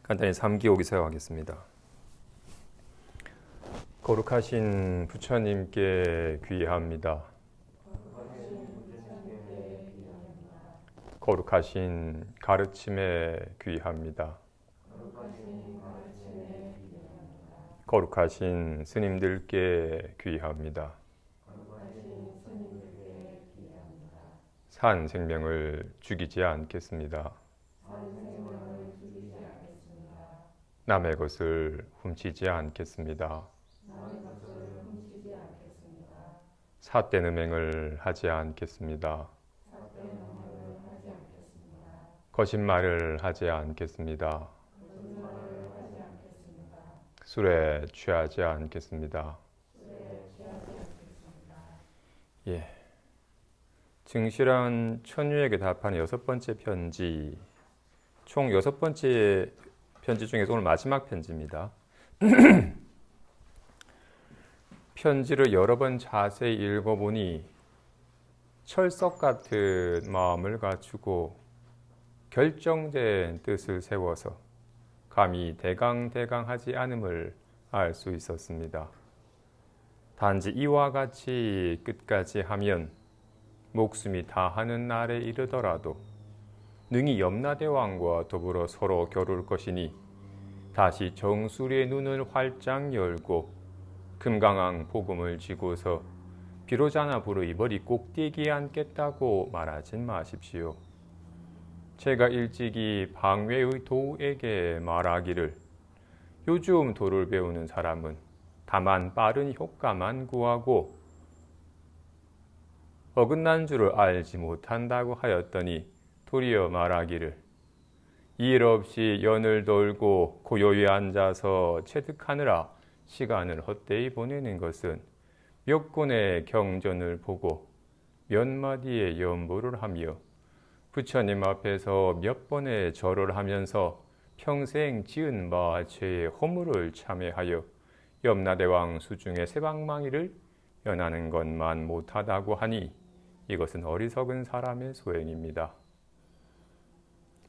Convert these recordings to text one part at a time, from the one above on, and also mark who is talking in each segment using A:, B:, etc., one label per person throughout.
A: 간단히 삼기오기 사용하겠습니다. 거룩하신 부처님께 귀의합니다. 거룩하신 가르침에 귀의합니다. 거룩하신 스님들께 귀의합니다. 산 생명을 죽이지 않겠습니다. 남의 것을 훔치지 않겠습니다. 삿된 음행을 하지 않겠습니다. 거짓말을 하지 않겠습니다. 술에 취하지 않겠습니다. 예. 증실한 천유에게 답하는 6번째 편지, 총 6번째 편지 중에서 오늘 마지막 편지입니다. 편지를 여러 번 자세히 읽어보니 철석 같은 마음을 갖추고 결정된 뜻을 세워서 감히 대강대강하지 않음을 알 수 있었습니다. 단지 이와 같이 끝까지 하면 목숨이 다하는 날에 이르더라도 능히 염라대왕과 더불어 서로 겨룰 것이니 다시 정수리의 눈을 활짝 열고 금강왕 복음을 쥐고서 비로자나 부르이 머리 꼭대기에 앉겠다고 말하진 마십시오. 제가 일찍이 방외의 도에게 말하기를 요즘 도를 배우는 사람은 다만 빠른 효과만 구하고 어긋난 줄을 알지 못한다고 하였더니 도리어 말하기를 일 없이 연을 돌고 고요히 앉아서 체득하느라 시간을 헛되이 보내는 것은 몇 권의 경전을 보고 몇 마디의 연보를 하며 부처님 앞에서 몇 번의 절을 하면서 평생 지은 바 죄의 허물을 참회하여 염라대왕 수중의 세방망이를 연하는 것만 못하다고 하니 이것은 어리석은 사람의 소행입니다.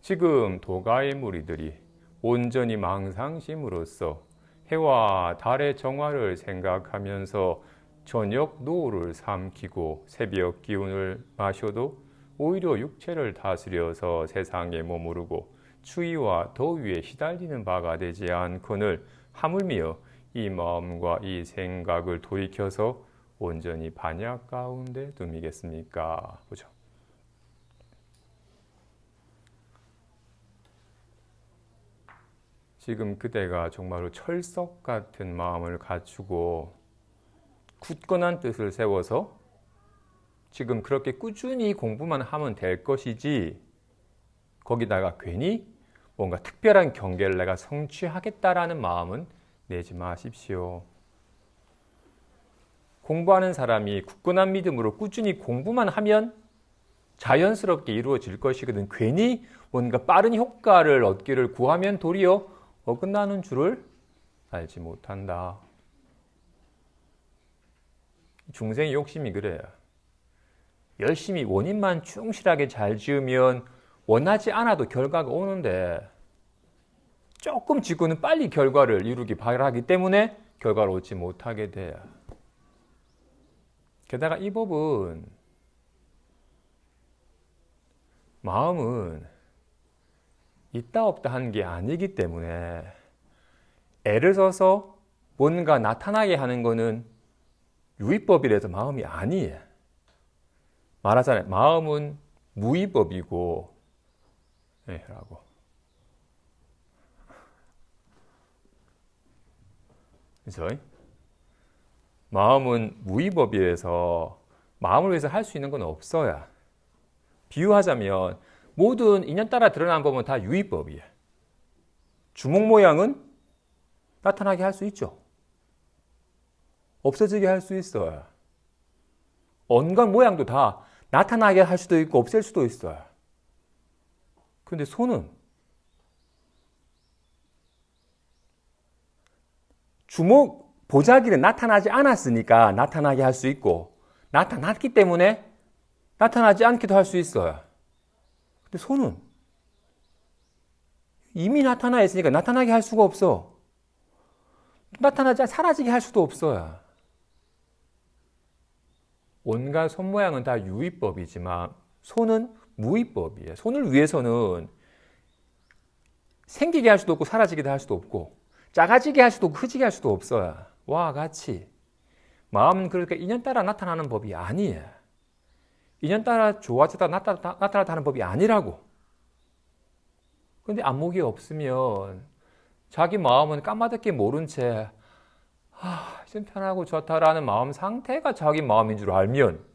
A: 지금 도가의 무리들이 온전히 망상심으로써 해와 달의 정화를 생각하면서 저녁 노을을 삼키고 새벽 기운을 마셔도 오히려 육체를 다스려서 세상에 머무르고 추위와 더위에 시달리는 바가 되지 않거늘 하물며 이 마음과 이 생각을 돌이켜서 온전히 반약 가운데 둠이겠습니까? 보죠. 지금 그대가 정말로 철석 같은 마음을 갖추고 굳건한 뜻을 세워서 지금 그렇게 꾸준히 공부만 하면 될 것이지 거기다가 괜히 뭔가 특별한 경계를 내가 성취하겠다라는 마음은 내지 마십시오. 공부하는 사람이 굳건한 믿음으로 꾸준히 공부만 하면 자연스럽게 이루어질 것이거든. 괜히 뭔가 빠른 효과를 얻기를 구하면 도리어 어긋나는 줄을 알지 못한다. 중생의 욕심이 그래요. 열심히 원인만 충실하게 잘 지으면 원하지 않아도 결과가 오는데 조금 지고는 빨리 결과를 이루기 바라기 때문에 결과를 얻지 못하게 돼요. 게다가 이 법은 마음은 있다 없다 하는 게 아니기 때문에 애를 써서 뭔가 나타나게 하는 거는 유의법이라서 마음이 아니에요. 말하잖아요. 마음은 무의법이고 라고. 그래서 마음은 무의법이라서 마음을 위해서 할 수 있는 건 없어요. 비유하자면 모든 인연 따라 드러난 법은 다 유의법이에요. 주먹 모양은 나타나게 할 수 있죠. 없어지게 할 수 있어요. 온갖 모양도 다 나타나게 할 수도 있고 없앨 수도 있어요. 그런데 손은 주먹 보자기는 나타나지 않았으니까 나타나게 할 수 있고 나타났기 때문에 나타나지 않기도 할 수 있어요. 근데 손은 이미 나타나 있으니까 나타나게 할 수가 없어. 나타나지 사라지게 할 수도 없어요. 온갖 손 모양은 다 유의법이지만 손은 무의법이에요. 손을 위해서는 생기게 할 수도 없고 사라지게 할 수도 없고 작아지게 할 수도 없고 커지게 할 수도 없어요. 와 같이 마음은 그러니까 인연 따라 나타나는 법이 아니에요. 인연 따라 좋아지다 나타나는 법이 아니라고. 근데 안목이 없으면 자기 마음은 까마득히 모른 채 좀 편하고 좋다라는 마음 상태가 자기 마음인 줄 알면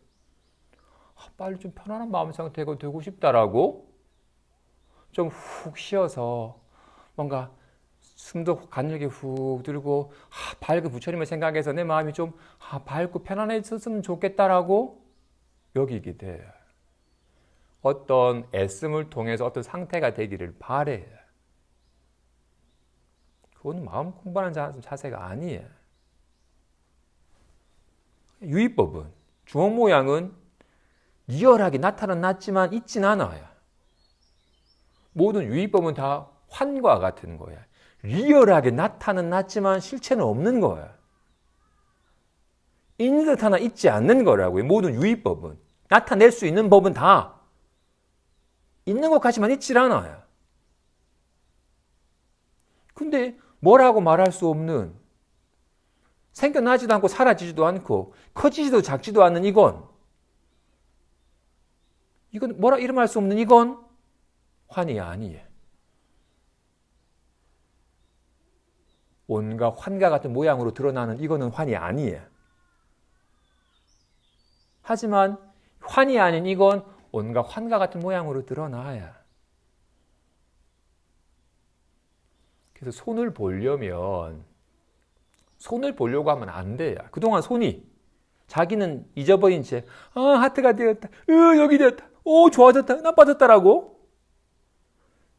A: 빨리 좀 편안한 마음 상태가 되고 싶다라고 좀 훅 쉬어서 뭔가 숨도 가늘게 훅 들고 밝은 부처님을 생각해서 내 마음이 좀 밝고 편안해졌으면 좋겠다라고 여기게 돼요. 어떤 애씀을 통해서 어떤 상태가 되기를 바래요. 그건 마음 공부하는 자세가 아니에요. 유의법은 주먹 모양은 리얼하게 나타났지만 있진 않아요. 모든 유의법은 다 환과 같은 거야. 리얼하게 나타났지만 실체는 없는 거야. 있는 듯 하나 있지 않는 거라고요. 모든 유의법은. 나타낼 수 있는 법은 다 있는 것 같지만 있질 않아요. 근데 뭐라고 말할 수 없는 생겨나지도 않고 사라지지도 않고 커지지도 작지도 않는 이건 뭐라 이름할 수 없는 이건 환이 아니에요. 온갖 환과 같은 모양으로 드러나는 이거는 환이 아니에요. 하지만 환이 아닌 이건 온갖 환과 같은 모양으로 드러나야. 그래서 손을 보려고 하면 안 돼요. 그동안 손이 자기는 잊어버린 채 하트가 되었다. 여기 되었다. 좋아졌다. 나빠졌다라고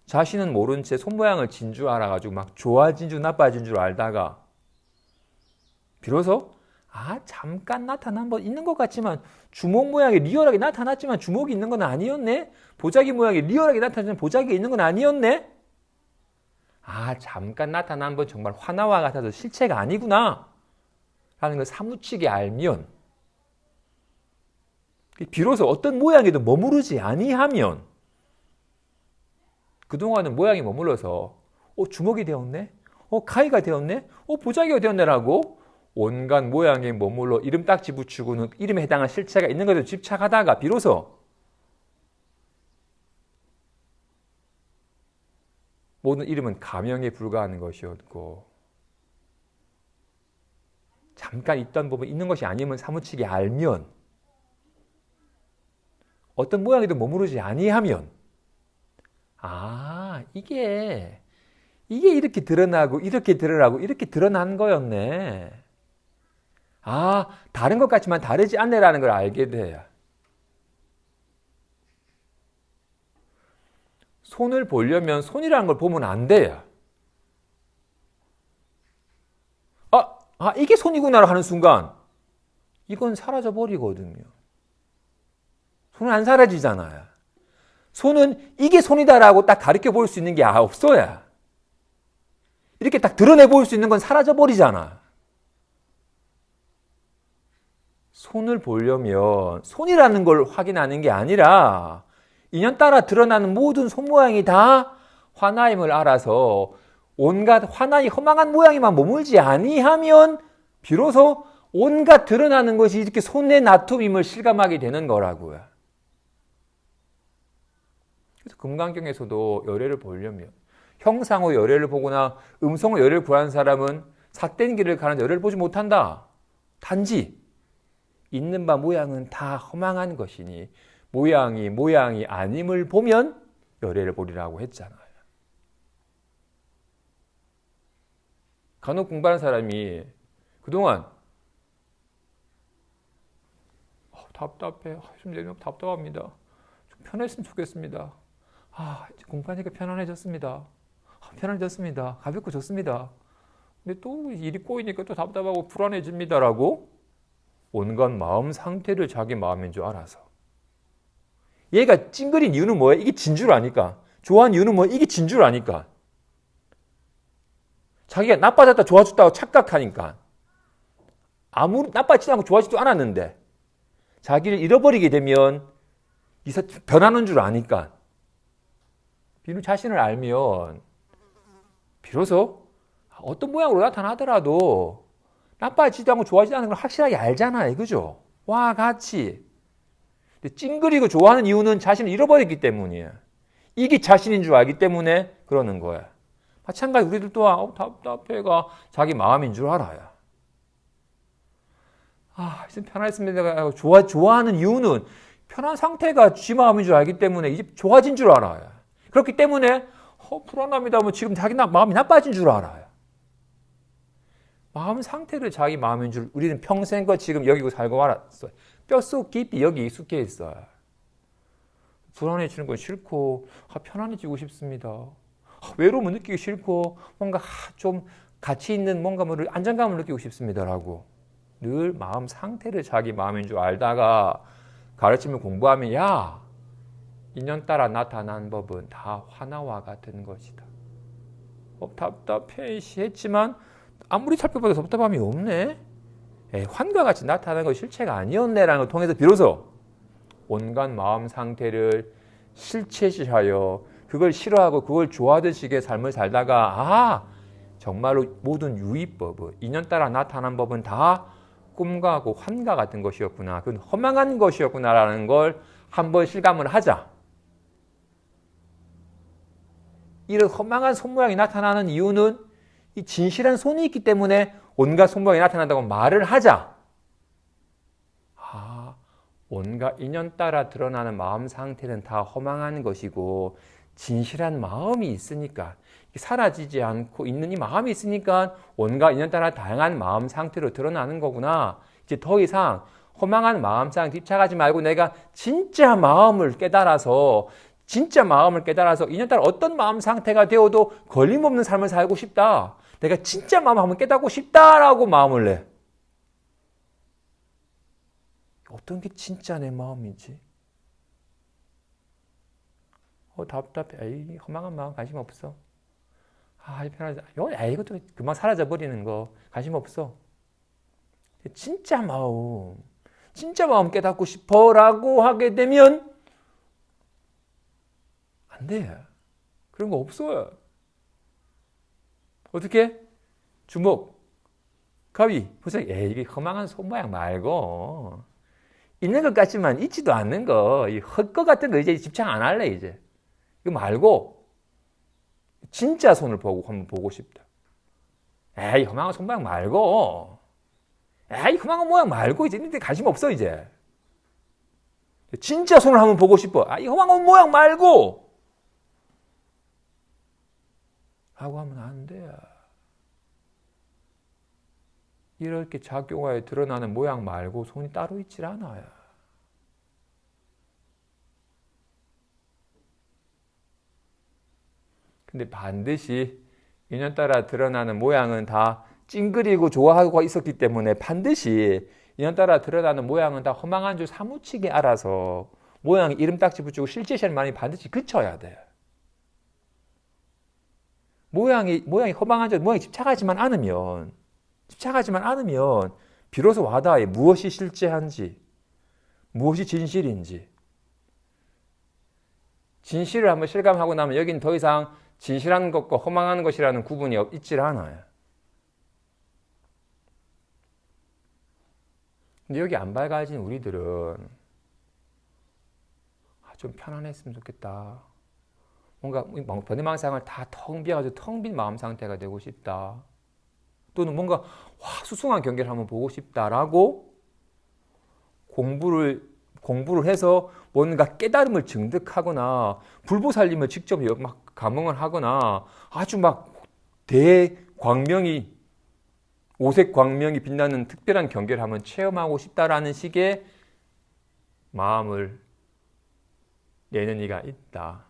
A: 자신은 모른 채 손 모양을 진 줄 알아가지고 막 좋아진 줄 나빠진 줄 알다가 비로소 잠깐 나타난 건 있는 것 같지만 주먹 모양이 리얼하게 나타났지만 주먹이 있는 건 아니었네. 보자기 모양이 리얼하게 나타났지만 보자기가 있는 건 아니었네. 잠깐 나타난 건 정말 화나와 같아서 실체가 아니구나 라는 걸 사무치게 알면 비로소 어떤 모양에도 머무르지 아니하면 그동안은 모양이 머물러서 주먹이 되었네, 가위가 되었네, 보자기가 되었네라고 온갖 모양에 머물러 이름 딱지 붙이고는 이름에 해당한 실체가 있는 것에 집착하다가 비로소 모든 이름은 가명에 불과한 것이었고 잠깐 있던 법은 있는 것이 아님을 사무치게 알면 어떤 모양에도 머무르지 아니하면 이게 이렇게 드러나고 이렇게 드러나고 이렇게 드러난 거였네. 다른 것 같지만 다르지 않네라는 걸 알게 돼요. 손을 보려면 손이라는 걸 보면 안 돼요. 이게 손이구나 하는 순간 이건 사라져 버리거든요. 손은 안 사라지잖아요. 손은 이게 손이다라고 딱 가르쳐 볼 수 있는 게 없어요. 이렇게 딱 드러내 볼 수 있는 건 사라져 버리잖아. 손을 보려면 손이라는 걸 확인하는 게 아니라 인연 따라 드러나는 모든 손 모양이 다 화나임을 알아서 온갖 화나이 허망한 모양에만 머물지 아니하면 비로소 온갖 드러나는 것이 이렇게 손의 나툼임을 실감하게 되는 거라고요. 그래서 금강경에서도 열애를 보려면 형상의 열애를 보거나 음성의 열애를 구하는 사람은 삿된 길을 가는 열애를 보지 못한다. 단지 있는 바 모양은 다 허망한 것이니 모양이 아님을 보면 열애를 보리라고 했잖아요. 간혹 공부하는 사람이 그동안 답답해. 좀 내면 답답합니다. 좀 편했으면 좋겠습니다. 이제 공부하니까 편안해졌습니다. 편안해졌습니다. 가볍고 좋습니다. 근데 또 일이 꼬이니까 또 답답하고 불안해집니다라고 온갖 마음 상태를 자기 마음인 줄 알아서 얘가 찡그린 이유는 뭐야? 이게 진 줄 아니까. 좋아하는 이유는 뭐야? 이게 진 줄 아니까. 자기가 나빠졌다 좋아졌다고 착각하니까 아무리 나빠지지 않고 좋아지지도 않았는데 자기를 잃어버리게 되면 변하는 줄 아니까 비누 자신을 알면 비로소 어떤 모양으로 나타나더라도 나빠지지도 않고 좋아지지 않는 걸 확실하게 알잖아요. 그죠? 와 같이 찡그리고 좋아하는 이유는 자신을 잃어버렸기 때문이에요. 이게 자신인 줄 알기 때문에 그러는 거야. 마찬가지 우리들 또한 답답해가 자기 마음인 줄 알아요. 이제 편안했습니다. 좋아하는 이유는 편한 상태가 지 마음인 줄 알기 때문에 이제 좋아진 줄 알아요. 그렇기 때문에 불안합니다. 지금 자기 마음이 나빠진 줄 알아요. 마음 상태를 자기 마음인 줄 우리는 평생껏 지금 여기고 살고 알았어요. 뼛속 깊이 여기 익숙해 있어요. 불안해지는 건 싫고 편안해지고 싶습니다. 외로움을 느끼기 싫고 뭔가 좀 가치 있는 뭔가 안정감을 느끼고 싶습니다라고 늘 마음 상태를 자기 마음인 줄 알다가 가르침을 공부하면 인연 따라 나타난 법은 다 화나와 같은 것이다. 답답해 했지만 아무리 살펴봐도 답답함이 없네. 환과 같이 나타나는 것이 실체가 아니었네라는 걸 통해서 비로소 온갖 마음 상태를 실체시하여 그걸 싫어하고 그걸 좋아하듯이의 삶을 살다가 정말로 모든 유의법은 인연 따라 나타난 법은 다 꿈과 환과 같은 것이었구나. 그건 허망한 것이었구나라는 걸 한번 실감을 하자. 이런 허망한 손모양이 나타나는 이유는 이 진실한 손이 있기 때문에 온갖 손모양이 나타난다고 말을 하자. 온갖 인연 따라 드러나는 마음 상태는 다 허망한 것이고 진실한 마음이 있으니까 사라지지 않고 있는 이 마음이 있으니까 온갖 인연 따라 다양한 마음 상태로 드러나는 거구나. 이제 더 이상 허망한 마음 상태 집착하지 말고 내가 진짜 마음을 깨달아서 인연 따라 어떤 마음 상태가 되어도 걸림없는 삶을 살고 싶다. 내가 진짜 마음을 한번 깨닫고 싶다라고 마음을 내. 어떤 게 진짜 내 마음이지? 답답해. 허망한 마음 관심 없어. 편하지. 이것도 금방 사라져버리는 거 관심 없어. 진짜 마음 깨닫고 싶어라고 하게 되면 안 돼. 그런 거 없어요. 어떻게? 주먹, 가위, 보세요. 이게 허망한 손모양 말고 있는 것 같지만 있지도 않는 거, 이 헛것 같은 거 이제 집착 안 할래 이제. 이거 말고 진짜 손을 한번 보고 싶다. 허망한 손모양 말고, 허망한 모양 말고 이제 있는데 관심 없어 이제. 진짜 손을 한번 보고 싶어. 이 허망한 모양 말고. 하고 하면 안 돼. 이렇게 작용하여 드러나는 모양 말고 손이 따로 있질 않아요. 근데 반드시 인연 따라 드러나는 모양은 다 찡그리고 좋아하고 있었기 때문에 반드시 인연 따라 드러나는 모양은 다 허망한 줄 사무치게 알아서 모양에 이름 딱지 붙이고 실제시하는 말이 반드시 그쳐야 돼. 모양이 허망한 줄 모양에 집착하지만 않으면 비로소 와닿아요. 무엇이 실제한지, 무엇이 진실인지. 진실을 한번 실감하고 나면 여긴 더 이상 진실한 것과 허망한 것이라는 구분이 있질 않아요. 근데 여기 안 밝아진 우리들은 좀 편안했으면 좋겠다. 뭔가 번외망상을 다 텅 비어가지고 텅 빈 마음 상태가 되고 싶다. 또는 뭔가 수승한 경계를 한번 보고 싶다라고 공부를 해서 뭔가 깨달음을 증득하거나 불보살님을 직접 막 감응을 하거나 아주 막 대광명이 오색 광명이 빛나는 특별한 경계를 한번 체험하고 싶다라는 식의 마음을 내는 이가 있다.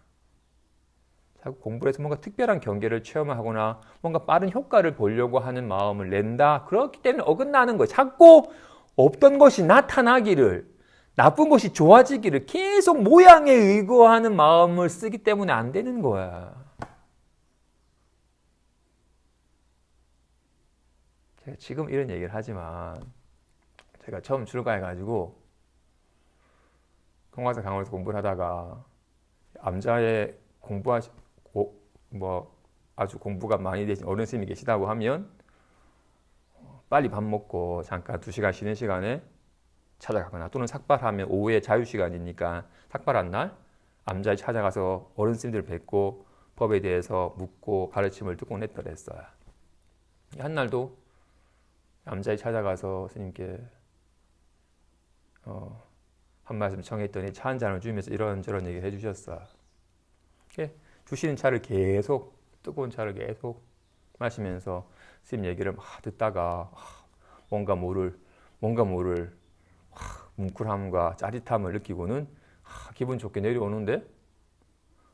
A: 자꾸 공부를 해서 뭔가 특별한 경계를 체험하거나 뭔가 빠른 효과를 보려고 하는 마음을 낸다. 그렇기 때문에 어긋나는 거예요. 자꾸 없던 것이 나타나기를, 나쁜 것이 좋아지기를 계속 모양에 의거하는 마음을 쓰기 때문에 안 되는 거야. 제가 지금 이런 얘기를 하지만 제가 처음 출가해가지고 통화사 강원에서 공부를 하다가 암자에 뭐 아주 공부가 많이 되신 어른 스님이 계시다고 하면 빨리 밥 먹고 잠깐 2시간 쉬는 시간에 찾아가거나 또는 삭발하면 오후에 자유시간이니까 삭발한 날 암자에 찾아가서 어른 스님들 뵙고 법에 대해서 묻고 가르침을 듣곤 했더랬어요. 한 날도 암자에 찾아가서 스님께 한 말씀 청했더니 차 한 잔을 주면서 이런저런 얘기를 해주셨어요. 주시는 차를 계속 뜨거운 차를 계속 마시면서 스님 얘기를 막 듣다가 뭔가 모를 뭉클함과 짜릿함을 느끼고는 기분 좋게 내려오는데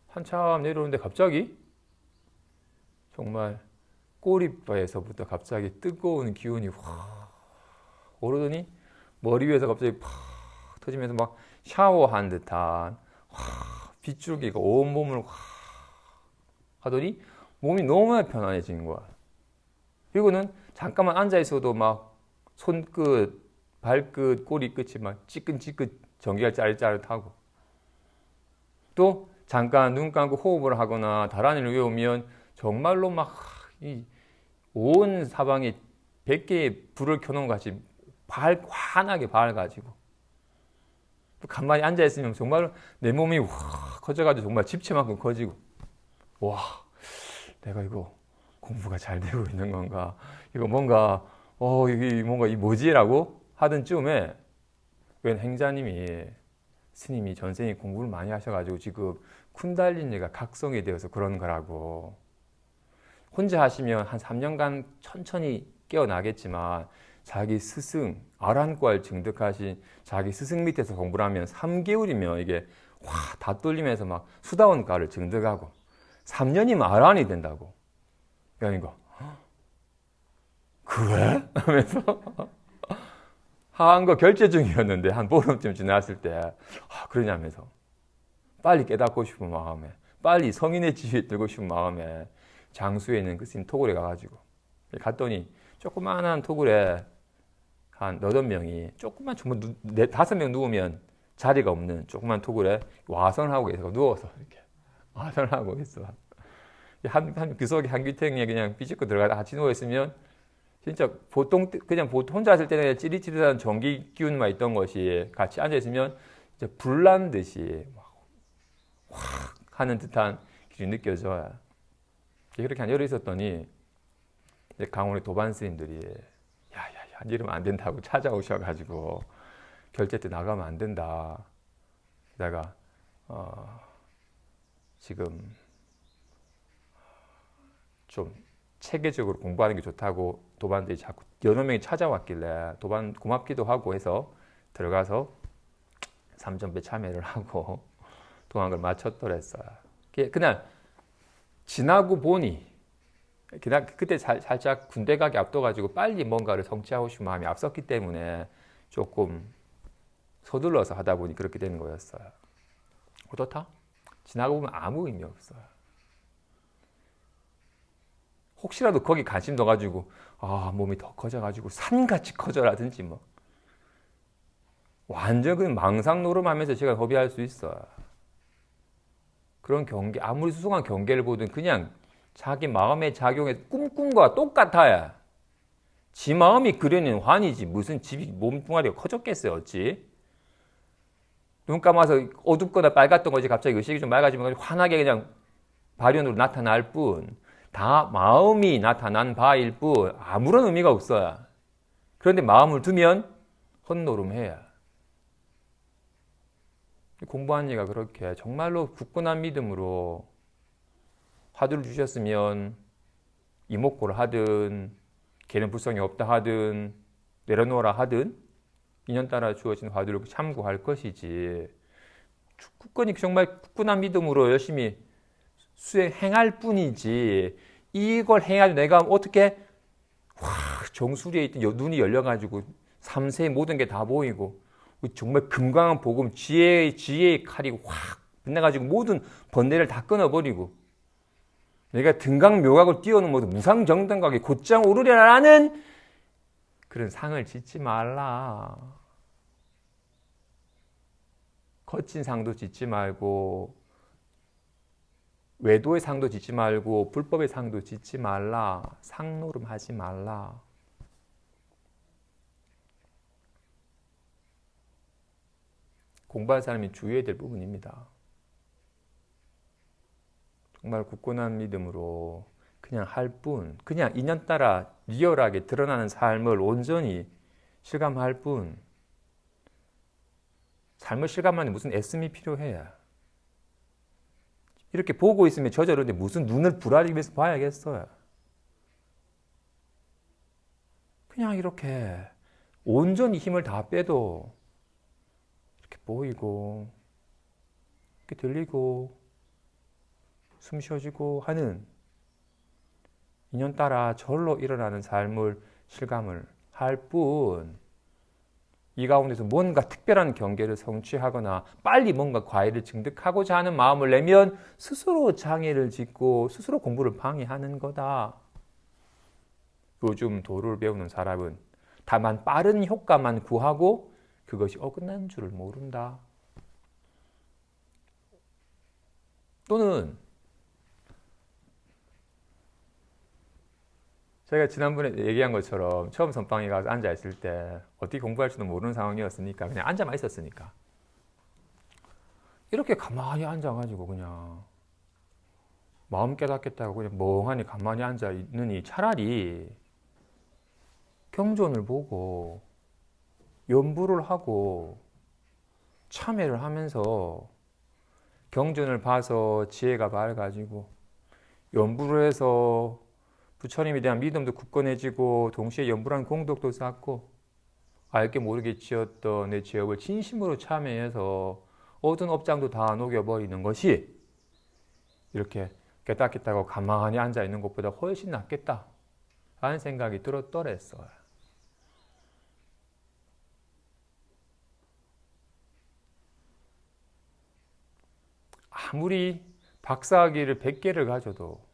A: 한참 내려오는데 갑자기 정말 꼬리뼈에서부터 갑자기 뜨거운 기운이 확 오르더니 머리 위에서 갑자기 팍 터지면서 막 샤워한 듯한 빗줄기가 온몸을 확 하더니 몸이 너무 편안해진 거야. 이거는 잠깐만 앉아있어도 막 손끝, 발끝, 꼬리끝이 막 찌끈찌끈 전기가 짜릿짜릿하고 또 잠깐 눈 감고 호흡을 하거나 다란이를 외우면 정말로 막 온 사방에 100개의 불을 켜놓은 것 같이 환하게 밝아지고 가만히 앉아있으면 정말 내 몸이 확 커져가지고 정말 집채만큼 커지고 와 내가 이거 공부가 잘 되고 있는 건가 이거 뭔가 이게 뭔가 이 뭐지라고 하던 쯤에 웬 행자님이 스님이 전생에 공부를 많이 하셔가지고 지금 쿤달리니가 각성이 되어서 그런 거라고 혼자 하시면 한 3년간 천천히 깨어나겠지만 자기 스승 아란과를 증득하신 자기 스승 밑에서 공부를 하면 3개월이면 이게 다 뚫리면서 막 수다원과를 증득하고 3년이면 아란이 된다고. 그러니까 그래? 하면서 한 거 결제 중이었는데 한 보름쯤 지났을 때 그러냐면서 빨리 깨닫고 싶은 마음에 빨리 성인의 지위에 들고 싶은 마음에 장수에 있는 그 스님 토굴에 가가지고 갔더니 조그마한 토굴에 한 8명이 조그만 정말 5명 누우면 자리가 없는 조그만 토굴에 와선을 하고 계세요. 누워서 이렇게 와선을 하고 있어. 그 속에 한귀탱이에 그냥 비집고 들어가다 같이 누워있으면 진짜 보통 그냥 혼자 있을 때는 찌릿찌릿한 전기 기운만 있던 것이 같이 앉아있으면 진짜 불난 듯이 확 하는 듯한 기운이 느껴져요. 그렇게 한 열흘 있었더니 강원의 도반 스님들이 야야야 이러면 안 된다고 찾아오셔가지고 결제 때 나가면 안 된다. 게다가 지금 좀 체계적으로 공부하는 게 좋다고 도반들이 자꾸 여러 명이 찾아왔길래 도반 고맙기도 하고 해서 들어가서 3전배 참여를 하고 동안을 마쳤더랬어요. 그날 지나고 보니 그때 살짝 군대 가기 앞둬가지고 빨리 뭔가를 성취하고 싶은 마음이 앞섰기 때문에 조금 서둘러서 하다 보니 그렇게 되는 거였어요. 어떻다? 지나고 보면 아무 의미 없어요. 혹시라도 거기 관심 둬가지고 몸이 더 커져가지고 산같이 커져라든지 뭐 완전 그 망상 노름하면서 시간 허비할 수 있어요. 그런 경계 아무리 수승한 경계를 보든 그냥 자기 마음의 작용에 꿈꾼 거와 똑같아야 지 마음이 그려낸 환이지 무슨 집이 몸뚱아리가 커졌겠어요. 어찌 눈 감아서 어둡거나 빨갛던 것이 갑자기 의식이 좀 맑아지면 환하게 그냥 발현으로 나타날 뿐 다 마음이 나타난 바일 뿐 아무런 의미가 없어요. 그런데 마음을 두면 헛노름해요. 공부한 이가 그렇게 정말로 굳건한 믿음으로 화두를 주셨으면 이목고를 하든 개는 불성이 없다 하든 내려놓으라 하든 인연 따라 주어진 화두를 참고할 것이지 굳건히 정말 굳건한 믿음으로 열심히 행할 뿐이지 이걸 행할 내가 어떻게 정수리에 있던 눈이 열려가지고 삼세의 모든 게 다 보이고 정말 금강한 복음 지혜의 칼이 확 빛나가지고 모든 번뇌를 다 끊어버리고 내가 등강묘각을 띄워놓은 모든 무상정당각에 곧장 오르려라는 그런 상을 짓지 말라. 거친 상도 짓지 말고 외도의 상도 짓지 말고 불법의 상도 짓지 말라. 상노름하지 말라. 공부할 사람이 주의해야 될 부분입니다. 정말 굳건한 믿음으로 그냥 할 뿐, 그냥 인연 따라 리얼하게 드러나는 삶을 온전히 실감할 뿐, 삶을 실감하는 무슨 애씀이 필요해. 이렇게 보고 있으면 저절로인데 무슨 눈을 부라리면서 봐야겠어요. 그냥 이렇게 온전히 힘을 다 빼도 이렇게 보이고 이렇게 들리고 숨 쉬어지고 하는 인연 따라 절로 일어나는 삶을 실감을 할 뿐, 이 가운데서 뭔가 특별한 경계를 성취하거나 빨리 뭔가 과외를 증득하고자 하는 마음을 내면 스스로 장애를 짓고 스스로 공부를 방해하는 거다. 요즘 도를 배우는 사람은 다만 빠른 효과만 구하고 그것이 어긋난 줄을 모른다. 또는 제가 지난번에 얘기한 것처럼 처음 선방에 가서 앉아있을 때 어떻게 공부할지도 모르는 상황이었으니까 그냥 앉아만 있었으니까 이렇게 가만히 앉아가지고 그냥 마음 깨닫겠다고 그냥 멍하니 가만히 앉아있느니 차라리 경전을 보고 연부를 하고 참회를 하면서 경전을 봐서 지혜가 밝아지고 연부를 해서 부처님에 대한 믿음도 굳건해지고 동시에 연불한 공덕도 쌓고 알게 모르게 지었던 내 죄업을 진심으로 참회해서 얻은 업장도 다 녹여버리는 것이 이렇게 깨닫겠다고 가만히 앉아있는 것보다 훨씬 낫겠다 라는 생각이 들었더랬어요. 아무리 박사학위를 100개를 가져도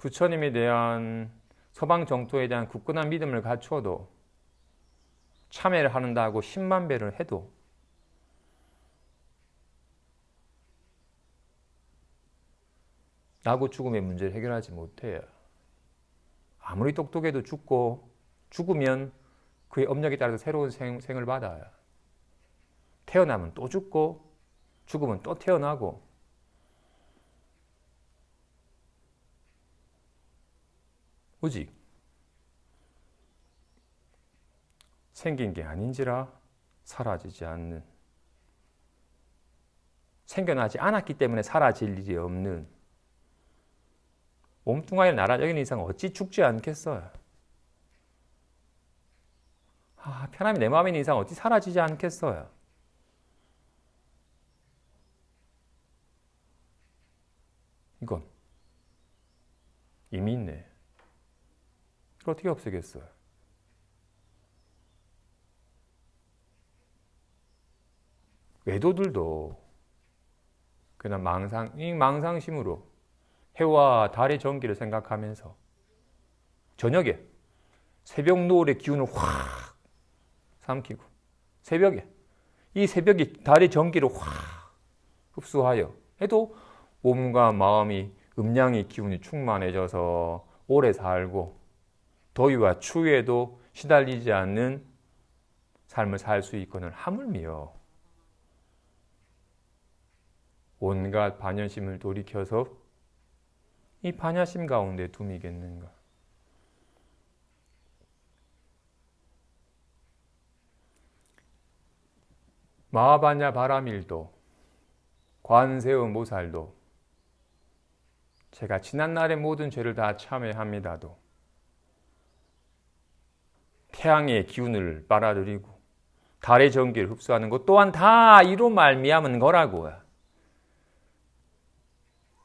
A: 부처님에 대한 서방 정토에 대한 굳건한 믿음을 갖춰도 참회를 한다고 10만 배를 해도 나고 죽음의 문제를 해결하지 못해요. 아무리 똑똑해도 죽고 죽으면 그의 업력에 따라서 새로운 생을 받아요. 태어나면 또 죽고 죽으면 또 태어나고 오직 생긴 게 아닌지라 사라지지 않는, 생겨나지 않았기 때문에 사라질 일이 없는 몸뚱아리를 날아다니는 이상 어찌 죽지 않겠어요? 편함이 내 마음에 있는 이상 어찌 사라지지 않겠어요? 이건 이미 있네. 이걸 어떻게 없애겠어요? 외도들도 그냥 망상심으로 해와 달의 전기를 생각하면서 저녁에 새벽 노을의 기운을 확 삼키고 새벽에 이 새벽이 달의 전기를 확 흡수하여 해도 몸과 마음이 음양의 기운이 충만해져서 오래 살고 더위와 추위에도 시달리지 않는 삶을 살 수 있거늘 하물며 온갖 반연심을 돌이켜서 이 반야심 가운데 둠이겠는가. 마하반야 바라밀도 관세음 모살도 제가 지난날의 모든 죄를 다 참회합니다도 태양의 기운을 빨아들이고 달의 전기를 흡수하는 것 또한 다 이로 말미암은 거라고요.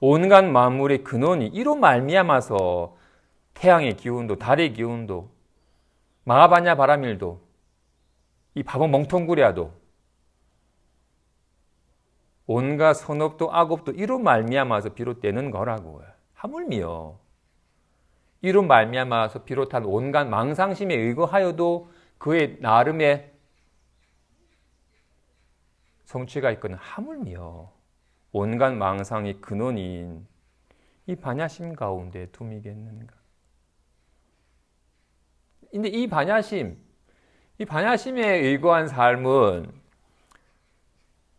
A: 온갖 만물의 근원이 이로 말미암아서 태양의 기운도 달의 기운도 마하반야 바라밀도 이 바보 멍텅구리야도 온갖 선업도 악업도 이로 말미암아서 비롯되는 거라고요. 하물며 이로 말미암아서 비롯한 온갖 망상심에 의거하여도 그의 나름의 성취가 있거든. 하물며 온갖 망상의 근원인 이 반야심 가운데 둠이겠는가. 근데 이 반야심에 의거한 삶은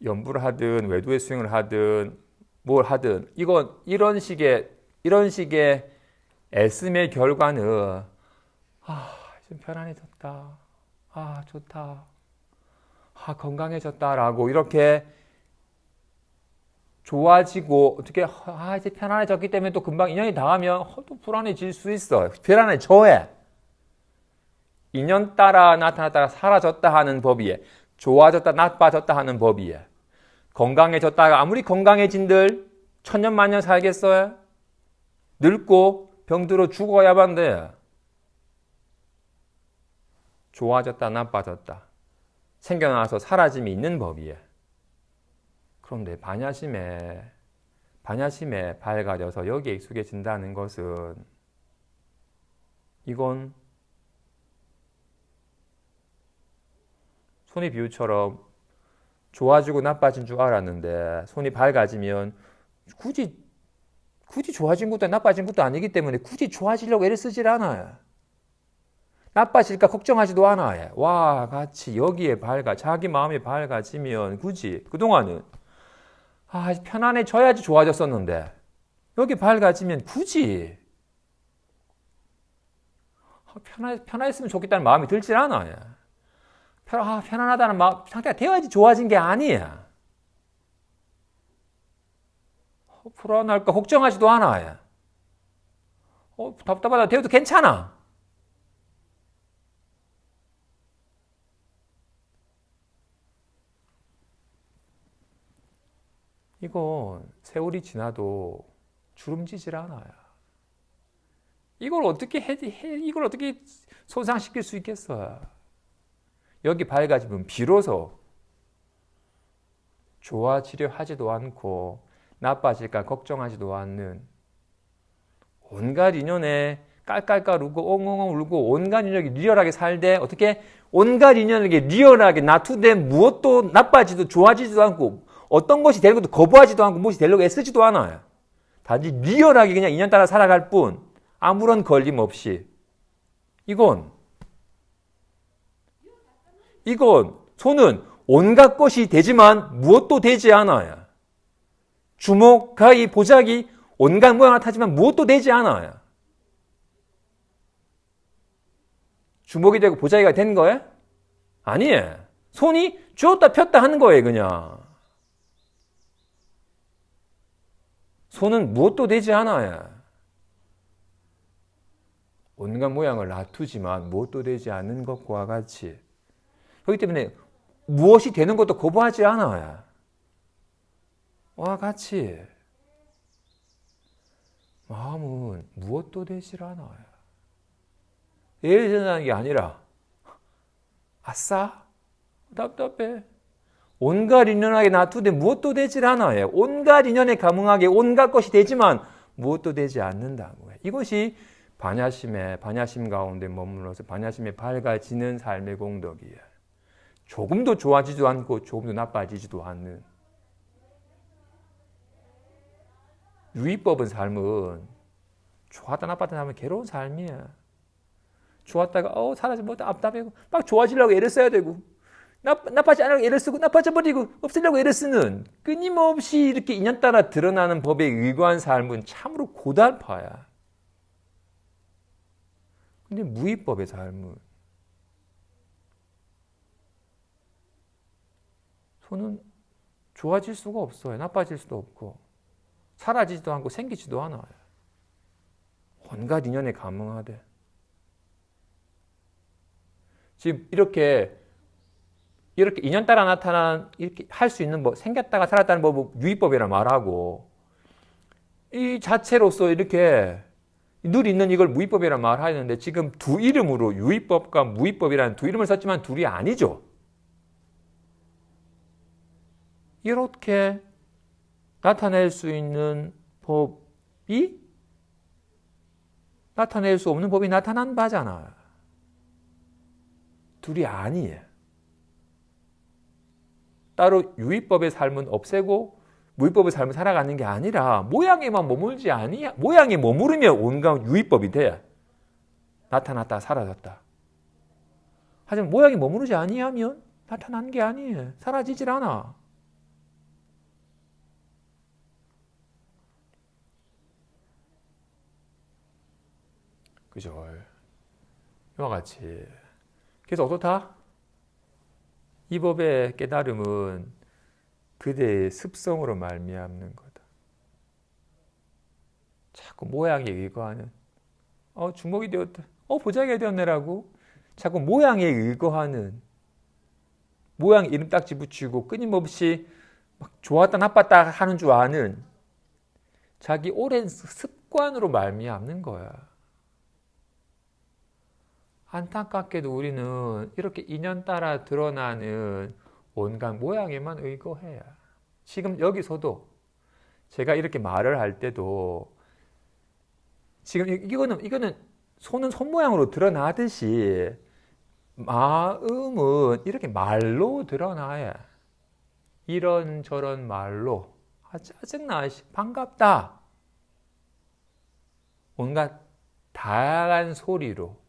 A: 연부를 하든 외도의 수행을 하든 뭘 하든 이런 식의 애씀의 결과는 좀 편안해졌다. 좋다. 건강해졌다라고 이렇게 좋아지고 어떻게 이제 편안해졌기 때문에 또 금방 인연이 닿으면 또 불안해질 수 있어. 편안해져야. 인연 따라 나타났다가 사라졌다 하는 법이에. 좋아졌다 나빠졌다 하는 법이에. 건강해졌다가 아무리 건강해진들 천년만년 살겠어요? 늙고 병들어 죽어야만 돼. 좋아졌다 나빠졌다. 생겨나서 사라짐이 있는 법이에. 그런데 반야심에 밝아져서 여기에 익숙해진다는 것은 이건 손의 비유처럼 좋아지고 나빠진 줄 알았는데 손이 밝아지면 굳이 좋아진 것도 나빠진 것도 아니기 때문에 굳이 좋아지려고 애를 쓰질 않아요. 나빠질까 걱정하지도 않아요. 같이 여기에 자기 마음이 밝아지면 굳이 그동안은 편안해져야지 좋아졌었는데 여기 밝아지면 굳이 편안했으면 좋겠다는 마음이 들질 않아요. 편안하다는 마음 상태가 되어야지 좋아진 게 아니야. 불안할까 걱정하지도 않아요. 답답하다 되어도 괜찮아. 이건 세월이 지나도 주름지질 않아요. 이걸 어떻게 손상시킬 수 있겠어요? 여기 밝아지면 비로소 좋아지려 하지도 않고 나빠질까 걱정하지도 않는 온갖 인연에 깔깔깔 울고 엉엉엉 울고 온갖 인연이 리얼하게 살되 어떻게 온갖 인연에게 리얼하게 나투되 무엇도 나빠지도 좋아지지도 않고 어떤 것이 되는 것도 거부하지도 않고 무엇이 되려고 애쓰지도 않아요. 단지 리얼하게 그냥 인연 따라 살아갈 뿐 아무런 걸림 없이 이건 손은 온갖 것이 되지만 무엇도 되지 않아요. 주먹, 가위, 보자기 온갖 모양을 타지만 무엇도 되지 않아요. 주먹이 되고 보자기가 된 거예요? 아니에요. 손이 쥐었다 폈다 하는 거예요, 그냥. 손은 무엇도 되지 않아요. 온갖 모양을 놔두지만 무엇도 되지 않는 것과 같이. 그렇기 때문에 무엇이 되는 것도 거부하지 않아요. 와 같이 마음은 무엇도 되질 않아요. 예전하는 게 아니라 아싸 답답해. 온갖 인연하게 놔두되 무엇도 되질 않아요. 온갖 인연에 감응하게 온갖 것이 되지만 무엇도 되지 않는다고 해요. 이것이 반야심 가운데 머물러서 반야심에 밝아지는 삶의 공덕이에요. 조금도 좋아지지도 않고 조금도 나빠지지도 않는. 유의법은 삶은 좋았다 나빴다 하면 괴로운 삶이야. 좋았다가 사라지면 답답하고 막 좋아지려고 애를 써야 되고 나빠지 않으려고 애를 쓰고 나빠져버리고 없애려고 애를 쓰는 끊임없이 이렇게 인연 따라 드러나는 법에 의거한 삶은 참으로 고달파야. 근데 무의법의 삶은 손은 좋아질 수가 없어요. 나빠질 수도 없고 사라지지도 않고 생기지도 않아요. 온갖 인연에 감응하되 지금 이렇게 인연 따라 나타난 이렇게 할 수 있는 법, 생겼다가 살았다는 법을 유의법이라 말하고 이 자체로서 이렇게 늘 있는 이걸 무의법이라 말하는데 지금 두 이름으로 유의법과 무의법이라는 두 이름을 썼지만 둘이 아니죠. 이렇게 나타낼 수 있는 법이 나타낼 수 없는 법이 나타난 바잖아. 둘이 아니에요. 따로 유의법의 삶은 없애고 무의법의 삶을 살아가는 게 아니라 모양에만 머물지 아니야. 모양에 머무르면 온갖 유의법이 돼. 나타났다 사라졌다. 하지만 모양에 머무르지 아니하면 나타난 게 아니에요. 사라지질 않아. 그죠? 이와 같이. 그래서 어떻다? 이 법의 깨달음은 그대의 습성으로 말미암는 거다. 자꾸 모양에 의거하는 주먹이 되었다. 보자기가 되었네라고 자꾸 모양에 의거하는 모양 이름 딱지 붙이고 끊임없이 막 좋았다 나빴다 하는 줄 아는 자기 오랜 습관으로 말미암는 거야. 안타깝게도 우리는 이렇게 인연 따라 드러나는 온갖 모양에만 의거해야. 지금 여기서도 제가 이렇게 말을 할 때도 지금 이거는 손은 손 모양으로 드러나듯이 마음은 이렇게 말로 드러나야. 이런저런 말로 짜증나, 반갑다. 온갖 다양한 소리로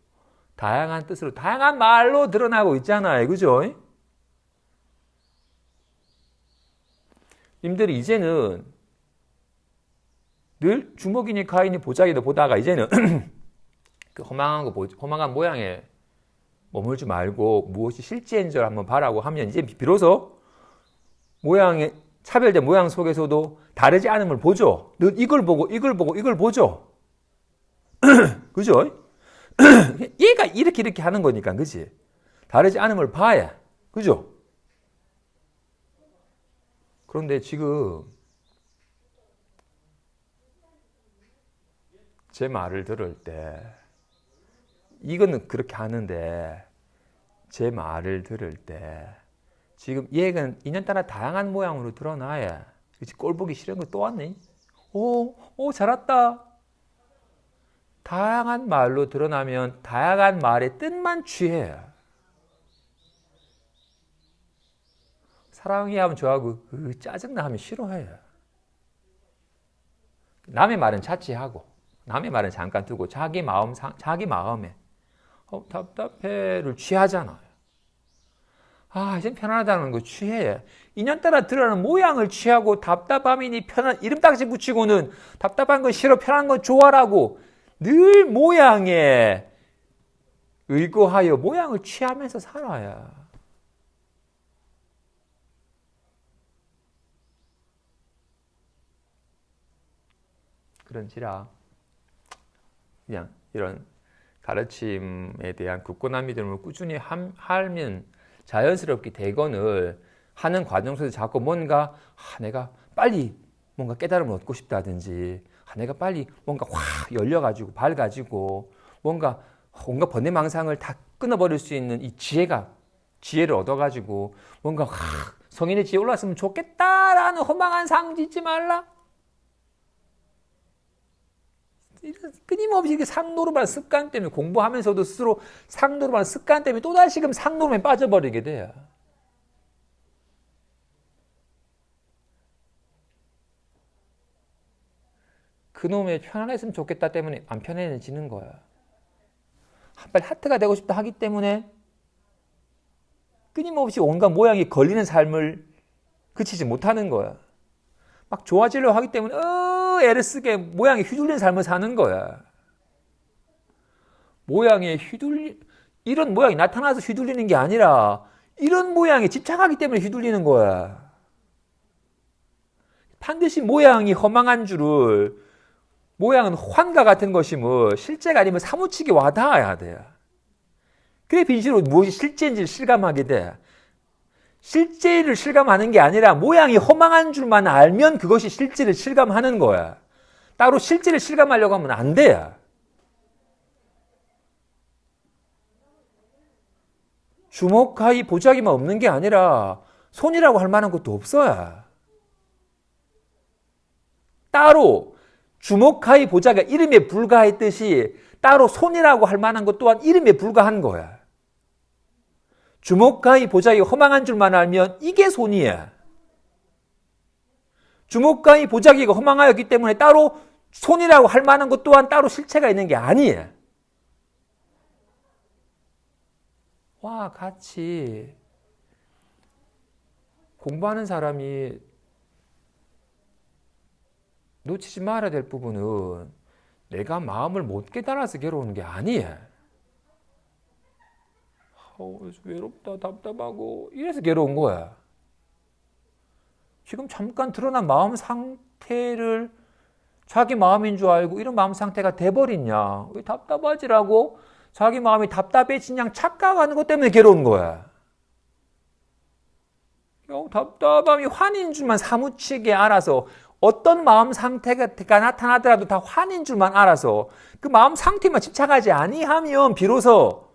A: 다양한 뜻으로 다양한 말로 드러나고 있잖아요. 그죠? 님들이 이제는 늘 주먹이니 가인이 보자기도 보다가 이제는 그 허망한 모양에 머물지 말고 무엇이 실제인 줄 한번 봐라고 하면 이제 비로소 모양의 차별된 모양 속에서도 다르지 않음을 보죠. 늘 이걸 보고 이걸 보죠. 그죠? 얘가 이렇게 하는 거니까, 그지? 다르지 않음을 봐야, 그죠? 그런데 지금 제 말을 들을 때, 이거는 그렇게 하는데, 제 말을 들을 때, 지금 얘가 인연 따라 다양한 모양으로 드러나야, 그치? 꼴 보기 싫은 거 또 왔네? 잘 왔다. 다양한 말로 드러나면 다양한 말의 뜻만 취해. 사랑해 하면 좋아하고 짜증나 하면 싫어해. 남의 말은 자취하고 남의 말은 잠깐 두고 자기 마음에 답답해를 취하잖아요. 이젠 편안하다는 거 취해. 인연 따라 드러나는 모양을 취하고 답답함이니 편한 이름 딱지 붙이고는 답답한 건 싫어 편한 건 좋아라고 늘 모양에 의거하여 모양을 취하면서 살아야. 그런지라 그냥 이런 가르침에 대한 굳건한 믿음을 꾸준히 하면 자연스럽게 대건을 하는 과정 속에서 자꾸 뭔가 내가 빨리 뭔가 깨달음을 얻고 싶다든지 내가 빨리 뭔가 확 열려가지고 밝아지고 뭔가 온갖 번뇌망상을 다 끊어버릴 수 있는 이 지혜를 얻어가지고 뭔가 확 성인의 지혜 올랐으면 좋겠다라는 허망한 상 짓지 말라. 끊임없이 상노름한 습관 때문에 공부하면서도 스스로 상노름한 습관 때문에 또다시금 상노름에 빠져버리게 돼요. 그놈의 편안했으면 좋겠다 때문에 안 편안해지는 거야. 빨리 하트가 되고 싶다 하기 때문에 끊임없이 온갖 모양이 걸리는 삶을 그치지 못하는 거야. 막 좋아지려고 하기 때문에 애를 쓰게 모양이 휘둘리는 삶을 사는 거야. 이런 모양이 나타나서 휘둘리는 게 아니라 이런 모양에 집착하기 때문에 휘둘리는 거야. 반드시 모양이 허망한 줄을 모양은 환과 같은 것임을 실제가 아니면 사무치게 와닿아야 돼. 그래 빈시로 무엇이 실제인지를 실감하게 돼. 실제를 실감하는 게 아니라 모양이 허망한 줄만 알면 그것이 실제를 실감하는 거야. 따로 실제를 실감하려고 하면 안 돼. 주먹하이 보자기만 없는 게 아니라 손이라고 할 만한 것도 없어요. 따로 주먹하이 보자기가 이름에 불과했듯이 따로 손이라고 할 만한 것 또한 이름에 불과한 거야. 주먹가의 보자기가 허망한 줄만 알면 이게 손이야. 주먹가의 보자기가 허망하였기 때문에 따로 손이라고 할 만한 것 또한 따로 실체가 있는 게 아니야. 와, 같이 공부하는 사람이 놓치지 말아야 될 부분은 내가 마음을 못 깨달아서 괴로운 게 아니야. 외롭다, 답답하고 이래서 괴로운 거야. 지금 잠깐 드러난 마음 상태를 자기 마음인 줄 알고 이런 마음 상태가 돼버렸냐. 왜 답답하지라고 자기 마음이 답답해진 양 착각하는 것 때문에 괴로운 거야. 답답함이 환인 줄만 사무치게 알아서 어떤 마음 상태가 나타나더라도 다 환인 줄만 알아서 그 마음 상태만 집착하지 아니하면 비로소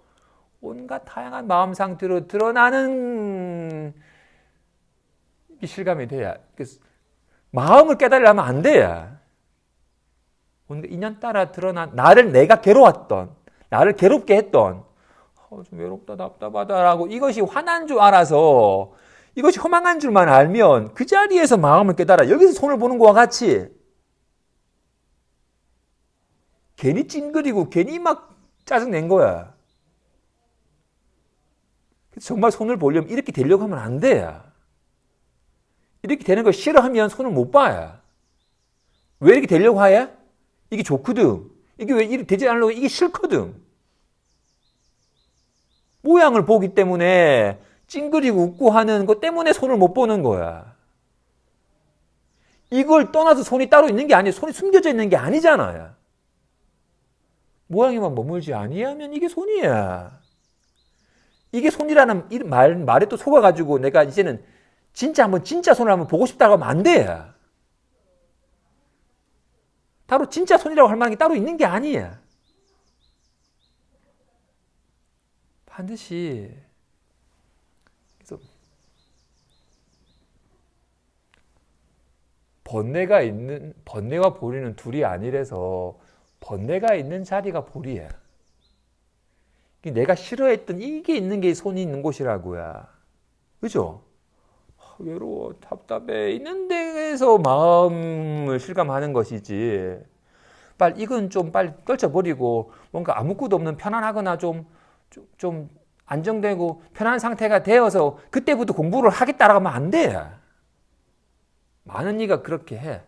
A: 온갖 다양한 마음 상태로 드러나는 실감이 돼야. 마음을 깨달으려면 안 돼야. 인연 따라 드러난 나를 내가 괴로웠던, 나를 괴롭게 했던 좀 외롭다 답답하다라고 이것이 화난 줄 알아서 이것이 허망한 줄만 알면 그 자리에서 마음을 깨달아. 여기서 손을 보는 것과 같이 괜히 찡그리고 괜히 막 짜증낸 거야. 정말 손을 보려면 이렇게 되려고 하면 안 돼. 이렇게 되는 걸 싫어하면 손을 못 봐요. 왜 이렇게 되려고 해? 이게 좋거든. 이게 왜 이렇게 되지 않으려고 이게 싫거든. 모양을 보기 때문에 찡그리고 웃고 하는 것 때문에 손을 못 보는 거야. 이걸 떠나서 손이 따로 있는 게 아니에요. 손이 숨겨져 있는 게 아니잖아요. 모양에만 머물지 아니하면 이게 손이야. 이게 손이라는 말에 또 속아가지고 내가 이제는 진짜 손을 한번 보고 싶다고 하면 안 돼. 따로 진짜 손이라고 할 만한 게 따로 있는 게 아니야. 반드시 그래서 번뇌와 보리는 둘이 아니라서 번뇌가 있는 자리가 보리야. 내가 싫어했던 이게 있는 게 손이 있는 곳이라고야. 그죠? 외로워, 답답해 있는 데에서 마음을 실감하는 것이지. 이건 좀 빨리 떨쳐버리고 뭔가 아무 것도 없는 편안하거나 좀 안정되고 편한 상태가 되어서 그때부터 공부를 하겠다라고 하면 안 돼. 많은 이가 그렇게 해.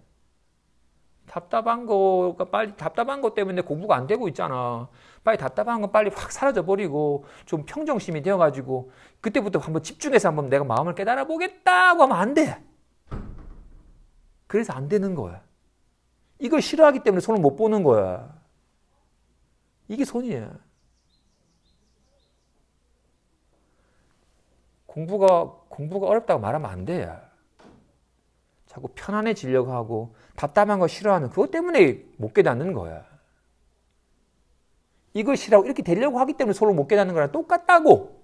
A: 답답한 것 때문에 공부가 안 되고 있잖아. 빨리 답답한 건 빨리 확 사라져버리고 좀 평정심이 되어가지고 그때부터 한번 집중해서 한번 내가 마음을 깨달아 보겠다고 하면 안 돼. 그래서 안 되는 거야. 이걸 싫어하기 때문에 손을 못 보는 거야. 이게 손이야. 공부가 어렵다고 말하면 안 돼. 자꾸 편안해지려고 하고 답답한 거 싫어하는 그것 때문에 못 깨닫는 거야. 이걸 싫어하고 이렇게 되려고 하기 때문에 손을 못 깨닫는 거랑 똑같다고.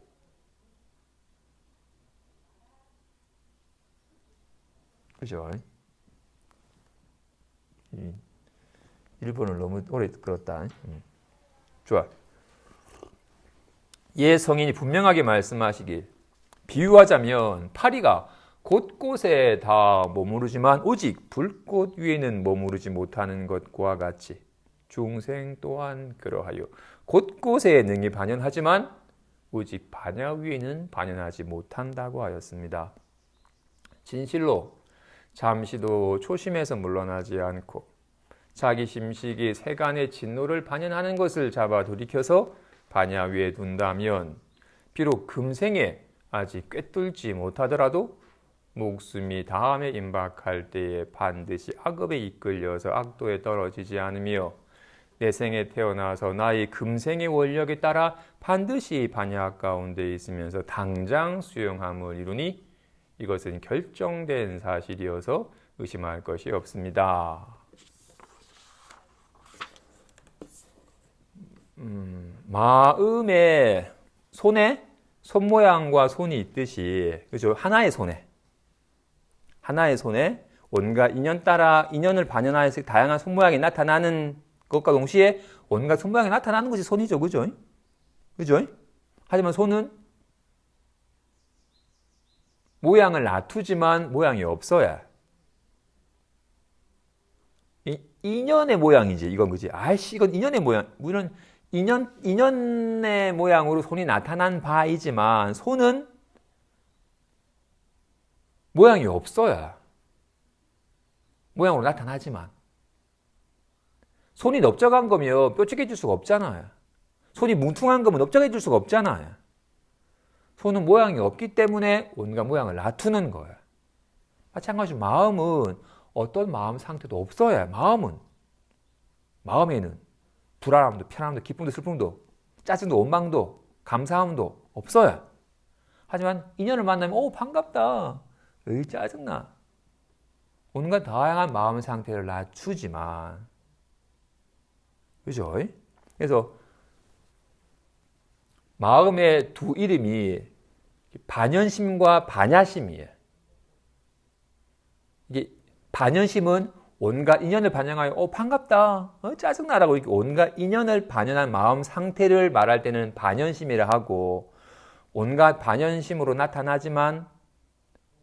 A: 그죠? 1번을 너무 오래 끌었다. 좋아. 예 성인이 분명하게 말씀하시길 비유하자면 파리가 곳곳에 다 머무르지만 오직 불꽃 위에는 머무르지 못하는 것과 같이 중생 또한 그러하여 곳곳에 능히 반연하지만 오직 반야 위에는 반연하지 못한다고 하였습니다. 진실로 잠시도 초심에서 물러나지 않고 자기 심식이 세간의 진노를 반연하는 것을 잡아 돌이켜서 반야 위에 둔다면 비록 금생에 아직 꿰뚫지 못하더라도 목숨이 다음에 임박할 때에 반드시 악업에 이끌려서 악도에 떨어지지 않으며 내 생에 태어나서 나의 금생의 원력에 따라 반드시 반야 가운데 있으면서 당장 수용함을 이루니 이것은 결정된 사실이어서 의심할 것이 없습니다. 마음에 손에 손 모양과 손이 있듯이 그죠? 하나의 손에 온갖 인연 따라 인연을 반영하여서 다양한 손 모양이 나타나는 그것과 동시에 온갖 손모양이 나타나는 것이 손이죠. 그죠? 그죠? 하지만 손은 모양을 놔두지만 모양이 없어야. 인연의 모양이지, 이건. 그지? 아이씨, 이건 인연의 모양. 물론 인연의 모양으로 손이 나타난 바이지만 손은 모양이 없어야. 모양으로 나타나지만. 손이 넓적한 거면 뾰족해질 수가 없잖아요. 손이 뭉퉁한 거면 넓적해질 수가 없잖아요. 손은 모양이 없기 때문에 온갖 모양을 놔두는 거예요. 마찬가지로 마음은 어떤 마음 상태도 없어야. 마음에는 불안함도 편안함도 기쁨도 슬픔도 짜증도 원망도 감사함도 없어야. 하지만 인연을 만나면 반갑다. 에이, 짜증나. 온갖 다양한 마음 상태를 낮추지만, 그죠? 그래서 마음의 두 이름이 반연심과 반야심이에요. 이게 반연심은 온갖 인연을 반영하여 반갑다, 짜증나라고 이렇게 온갖 인연을 반영한 마음 상태를 말할 때는 반연심이라 하고, 온갖 반연심으로 나타나지만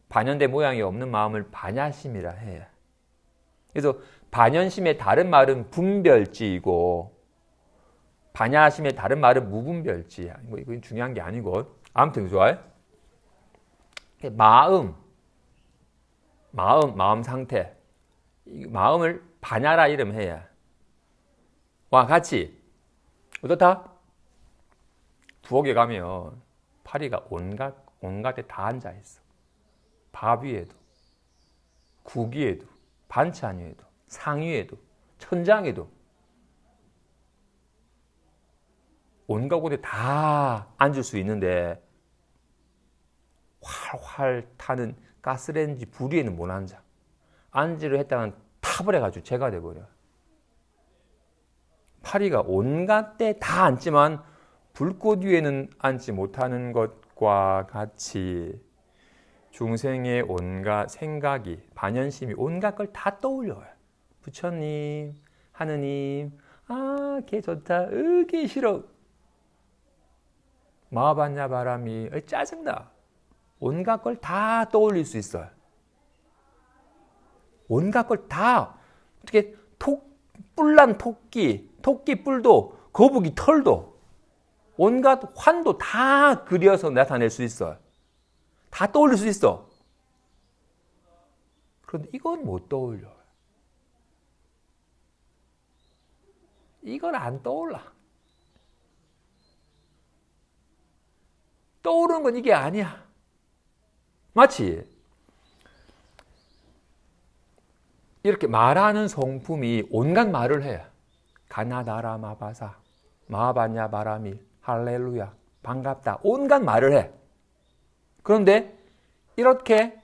A: 반연된 모양이 없는 마음을 반야심이라 해요. 그래서 반연심의 다른 말은 분별지이고 반야심의 다른 말은 무분별지야. 이건 중요한 게 아니고. 아무튼 좋아요. 마음 상태. 마음을 반야라 이름해야. 와 같이 어떻다? 부엌에 가면 파리가 온갖 데 다 앉아 있어. 밥 위에도, 국 위에도, 반찬 위에도, 상 위에도, 천장에도 온갖 곳에 다 앉을 수 있는데 활활 타는 가스레인지 불 위에는 못 앉아. 앉으려 했다간 타버려가지고 재가 돼버려. 파리가 온갖 데 다 앉지만 불꽃 위에는 앉지 못하는 것과 같이 중생의 온갖 생각이, 반연심이 온갖 걸 다 떠올려요. 부처님, 하느님, 걔 좋다, 걔 싫어. 마하반야 바람이 짜증나. 온갖 걸 다 떠올릴 수 있어요. 온갖 걸 다, 어떻게 뿔난 토끼 뿔도, 거북이 털도, 온갖 환도 다 그려서 나타낼 수 있어요. 다 떠올릴 수 있어. 그런데 이건 못 떠올려요. 이건 안 떠올라. 떠오르는 건 이게 아니야. 마치 이렇게 말하는 성품이 온갖 말을 해. 가나다라 마바사, 마하반야 바라미, 할렐루야, 반갑다. 온갖 말을 해. 그런데 이렇게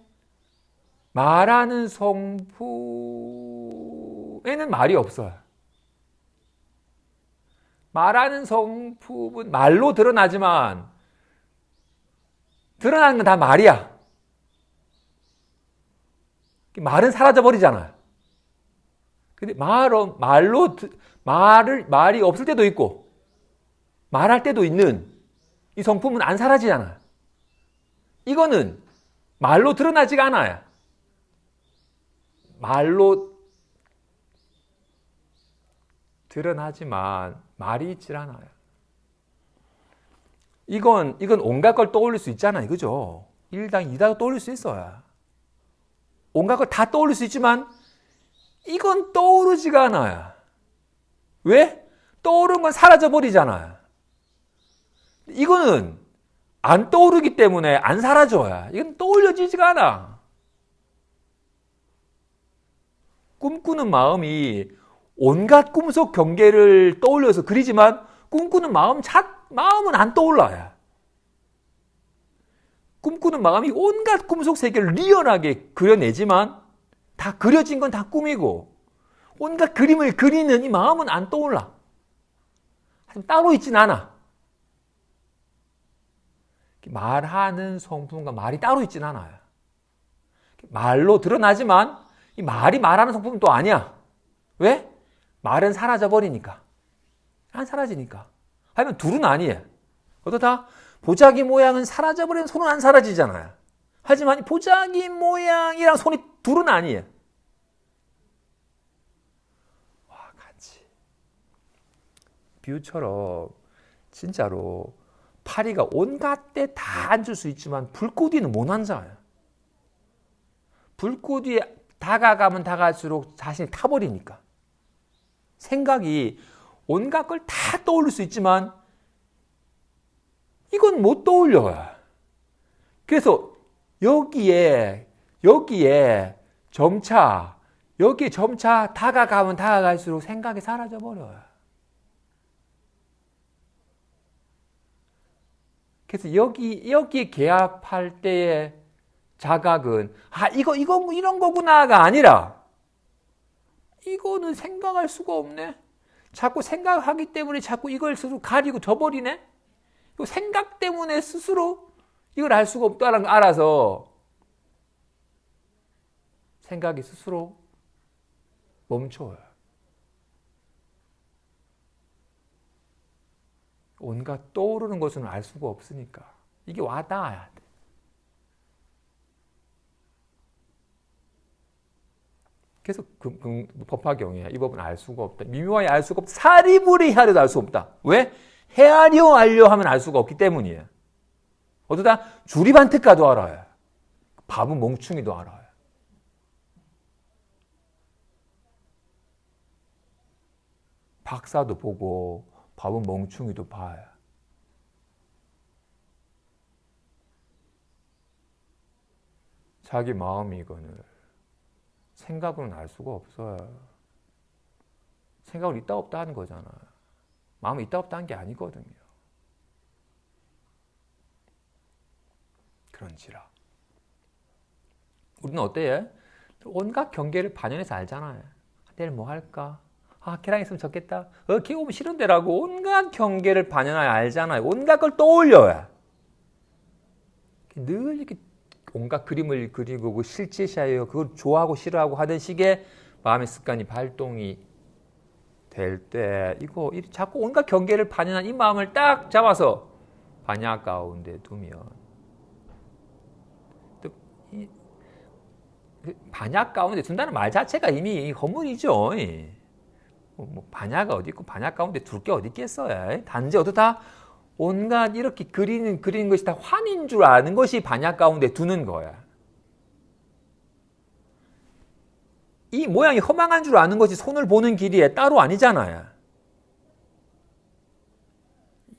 A: 말하는 성품에는 말이 없어요. 말하는 성품은 말로 드러나지만 드러나는 건 다 말이야. 말은 사라져버리잖아요. 근데 말이 없을 때도 있고 말할 때도 있는 이 성품은 안 사라지잖아요. 이거는 말로 드러나지가 않아요. 말로 드러나지만 말이 있질 않아요. 이건 온갖 걸 떠올릴 수 있잖아요. 그죠? 1당 2당 떠올릴 수 있어요. 온갖 걸 다 떠올릴 수 있지만 이건 떠오르지가 않아요. 왜? 떠오른 건 사라져버리잖아요. 이거는 안 떠오르기 때문에 안 사라져요. 이건 떠올려지지가 않아. 꿈꾸는 마음이 온갖 꿈속 경계를 떠올려서 그리지만 꿈꾸는 마음은 안 떠올라요. 꿈꾸는 마음이 온갖 꿈속 세계를 리얼하게 그려내지만 다 그려진 건 다 꿈이고 온갖 그림을 그리는 이 마음은 안 떠올라. 따로 있진 않아. 말하는 성품과 말이 따로 있진 않아요. 말로 드러나지만 이 말이 말하는 성품은 또 아니야. 왜? 말은 사라져버리니까. 안 사라지니까. 하지만 둘은 아니에요. 어떻다? 보자기 모양은 사라져버리면 손은 안 사라지잖아요. 하지만 보자기 모양이랑 손이 둘은 아니에요. 와, 같이. 비유처럼 진짜로 파리가 온갖 데 다 앉을 수 있지만 불꽃 위는 못 앉아요. 불꽃 위에 다가가면 다가갈수록 자신이 타버리니까. 생각이 온갖 걸 다 떠올릴 수 있지만 이건 못 떠올려요. 그래서 여기에 점차 다가가면 다가갈수록 생각이 사라져 버려요. 그래서 여기에 개합할 때의 자각은 이거 이런 거구나가 아니라 이거는 생각할 수가 없네. 자꾸 생각하기 때문에 자꾸 이걸 스스로 가리고 져버리네. 생각 때문에 스스로 이걸 알 수가 없다는 걸 알아서 생각이 스스로 멈춰요. 온갖 떠오르는 것은 알 수가 없으니까 이게 와닿아야 돼. 그래서 법화경이야. 이 법은 알 수가 없다. 미묘하게 알 수가 없다. 사리부리 헤아려도 알 수 없다. 왜? 헤아려 알려 하면 알 수가 없기 때문이에요. 어쩌다 주리반특가도 알아요. 바보 멍충이도 알아요. 박사도 보고 바보 멍충이도 봐요. 자기 마음이거늘 생각으로는 알 수가 없어요. 생각은 있다 없다 하는 거잖아. 마음이 있다 없다 하는 게 아니거든요. 그런지라 우리는 어때요? 온갖 경계를 반영해서 알잖아요. 내일 뭐 할까? 걔랑 있으면 좋겠다. 걔 오면 싫은데라고 온갖 경계를 반영하여 알잖아요. 온갖 걸 떠올려요. 늘 이렇게 온갖 그림을 그리고 실제시하여 그걸 좋아하고 싫어하고 하던 식의 마음의 습관이 발동이 될 때 이거 자꾸 온갖 경계를 반영한 이 마음을 딱 잡아서 반야 가운데 두면 반야 가운데 둔다는 말 자체가 이미 허물이죠. 뭐 반야가 어디 있고 반야 가운데 둘 게 어디 있겠어요. 단지 어떻다 온갖 이렇게 그리는 것이 다 환인 줄 아는 것이 반야 가운데 두는 거야. 이 모양이 허망한 줄 아는 것이 손을 보는 길이에 따로 아니잖아요.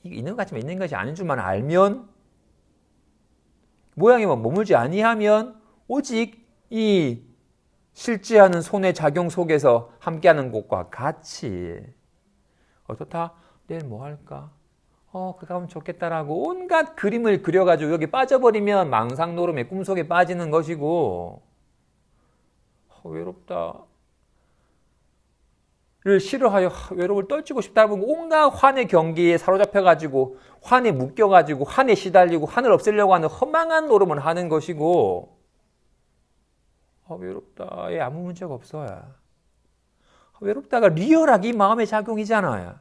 A: 이게 있는 것 같지만 있는 것이 아닌 줄만 알면 모양에만 머물지 아니하면 오직 이 실제하는 손의 작용 속에서 함께하는 것과 같이 어떻다? 내일 뭐 할까? 그렇게 하면 좋겠다라고 온갖 그림을 그려가지고 여기 빠져버리면 망상노름의 꿈속에 빠지는 것이고 외롭다 를 싫어하여 외로움을 떨치고 싶다 보면 온갖 환의 경기에 사로잡혀가지고 환에 묶여가지고 환에 시달리고 환을 없애려고 하는 허망한 노름을 하는 것이고 외롭다에 아무 문제가 없어요. 외롭다가 리얼하게 이 마음의 작용이잖아요.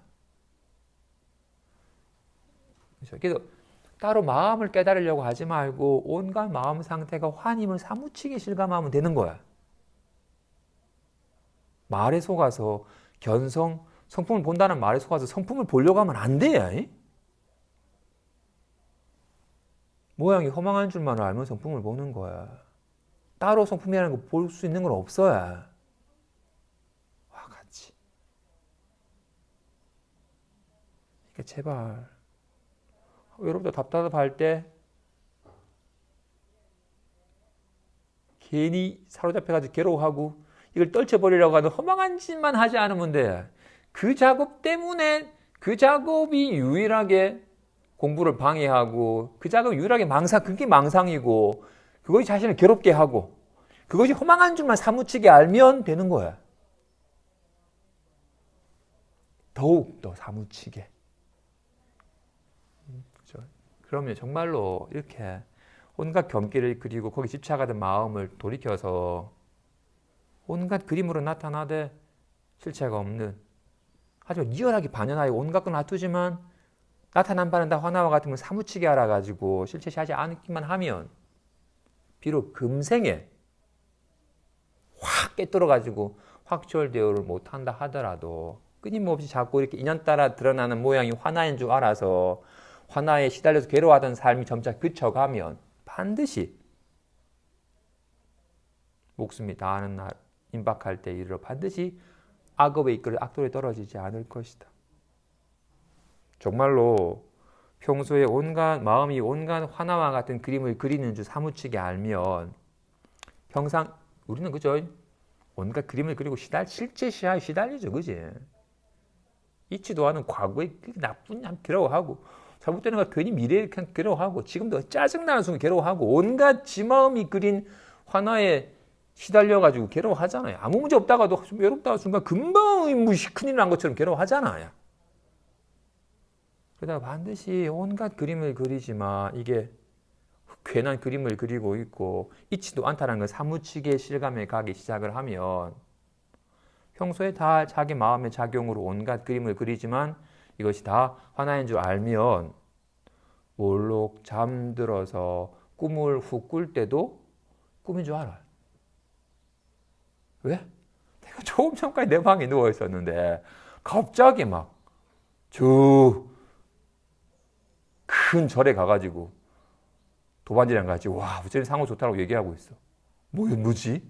A: 그래서 따로 마음을 깨달으려고 하지 말고 온갖 마음 상태가 환임을 사무치게 실감하면 되는 거야. 말에 속아서 성품을 본다는 말에 속아서 성품을 보려고 하면 안 돼. 모양이 허망한 줄만 알면 성품을 보는 거야. 따로 성품이라는 거 볼 수 있는 건 없어야. 같이. 그러니까 제발 외롭다 답답할 때 괜히 사로잡혀가지고 괴로워하고 이걸 떨쳐버리려고 하는 허망한 짓만 하지 않으면 돼. 그 작업 때문에 그 작업이 유일하게 공부를 방해하고 그 작업이 유일하게 그게 망상이고 그것이 자신을 괴롭게 하고 그것이 허망한 줄만 사무치게 알면 되는 거야. 더욱 더 사무치게. 그렇죠? 그러면 정말로 이렇게 온갖 경계를 그리고 거기 집착하던 마음을 돌이켜서 온갖 그림으로 나타나되 실체가 없는 하지만 리얼하게 반연하여 온갖 걸 놔두지만 나타난 바는 다 화나와 같은 걸 사무치게 알아가지고 실체시하지 않기만 하면 비록 금생에 확 깨뚫어가지고 확철대오를 못한다 하더라도 끊임없이 자꾸 이렇게 인연 따라 드러나는 모양이 화나인 줄 알아서 화나에 시달려서 괴로워하던 삶이 점차 그쳐가면 반드시 목숨이 다하는 날 임박할 때 이르러 반드시 악업에 이끌어 악도에 떨어지지 않을 것이다. 정말로 평소에 마음이 온갖 화나와 같은 그림을 그리는 줄 사무치게 알면 평상 우리는 그죠? 온갖 그림을 그리고 실제 시야에 시달리죠, 그지? 잊지도 않은 과거에 나쁜 ям 괴로워하고 잘못되는 거 괜히 미래에 그냥 괴로워하고 지금도 짜증나는 순간 괴로워하고 온갖 지 마음이 그린 화나에 시달려가지고 괴로워하잖아요. 아무 문제 없다가도 좀 외롭다가 순간 금방 무시 큰일 난 것처럼 괴로워하잖아요. 그러다가 반드시 온갖 그림을 그리지만 이게 괜한 그림을 그리고 있고 잊지도 않다는 걸 사무치게 실감해 가기 시작을 하면 평소에 다 자기 마음의 작용으로 온갖 그림을 그리지만 이것이 다 화나인 줄 알면 몰록 잠들어서 꿈을 훅 꿀 때도 꿈인 줄 알아요. 왜? 내가 조금 전까지 내 방에 누워 있었는데 갑자기 막 저 큰 절에 가가지고 도반지랑 같이 와 어쩌면 상호 좋다고 얘기하고 있어. 뭐지?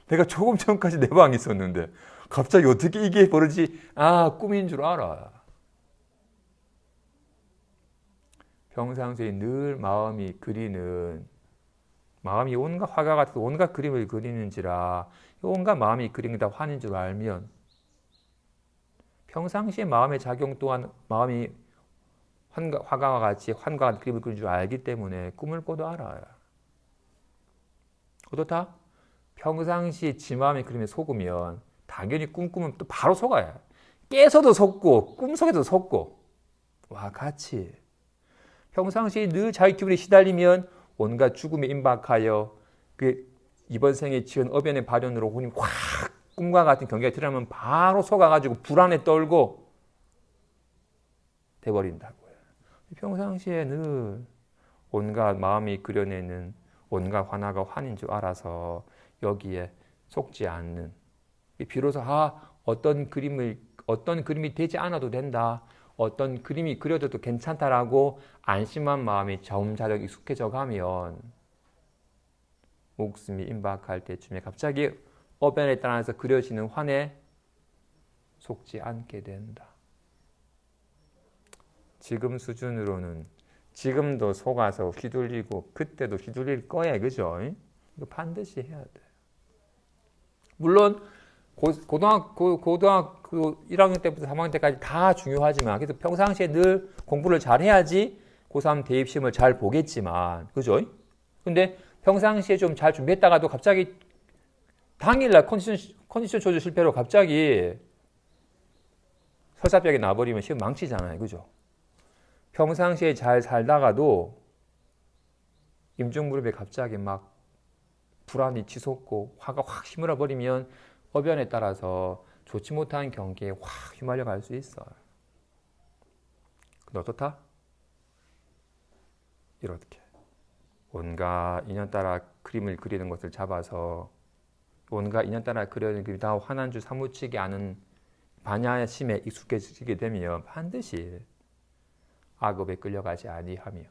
A: 내가 조금 전까지 내 방에 있었는데 갑자기 어떻게 이게 벌어지지? 아 꿈인 줄 알아. 평상시에 늘 마음이 온갖 화가 같은 온갖 그림을 그리는지라 온갖 마음이 그린 다 환인 줄 알면 평상시에 마음의 작용 또한 마음이 화가와 같이 환과 같은 그림을 그린 줄 알기 때문에 꿈을 꿔도 알아요. 어떻다? 평상시 지 마음의 그림에 속으면 당연히 꿈 꾸면 또 바로 속아요. 깨서도 속고 꿈속에도 속고 와 같이 평상시 늘 자기 기분에 시달리면 온갖 죽음에 임박하여 그 이번 생에 지은 어변의 발현으로 혼이 확 꿈과 같은 경계가 드러나면 바로 속아가지고 불안에 떨고 돼버린다고요. 평상시에 늘 온갖 마음이 그려내는 온갖 화나가 환인 줄 알아서 여기에 속지 않는 비로소 어떤 그림이 되지 않아도 된다. 어떤 그림이 그려져도 괜찮다라고 안심한 마음이 점차적 익숙해져 가면 목숨이 임박할 때쯤에 갑자기 어변에 따라서 그려지는 환에 속지 않게 된다. 지금 수준으로는 지금도 속아서 휘둘리고 그때도 휘둘릴 거야. 그죠? 이거 반드시 해야 돼. 물론 고등학교 1학년 때부터 3학년 때까지 다 중요하지만 그래서 평상시에 늘 공부를 잘 해야지 고3 대입시험을 잘 보겠지만 그죠? 근데 평상시에 좀 잘 준비했다가도 갑자기 당일날 컨디션 조절 실패로 갑자기 설사병이 나버리면 시험 망치잖아요. 그죠? 평상시에 잘 살다가도 임종무렵에 갑자기 막 불안이 치솟고 화가 확 휘몰아 버리면 어변에 따라서 좋지 못한 경계에 확 휘말려 갈 수 있어요. 근데 어떻다? 이렇게 온갖 인연 따라 그림을 그리는 것을 잡아서 온갖 인연 따라 그리는 그림이 다 화난 줄 사무치게 아는 반야심에 익숙해지게 되면 반드시 악업에 끌려가지 아니하며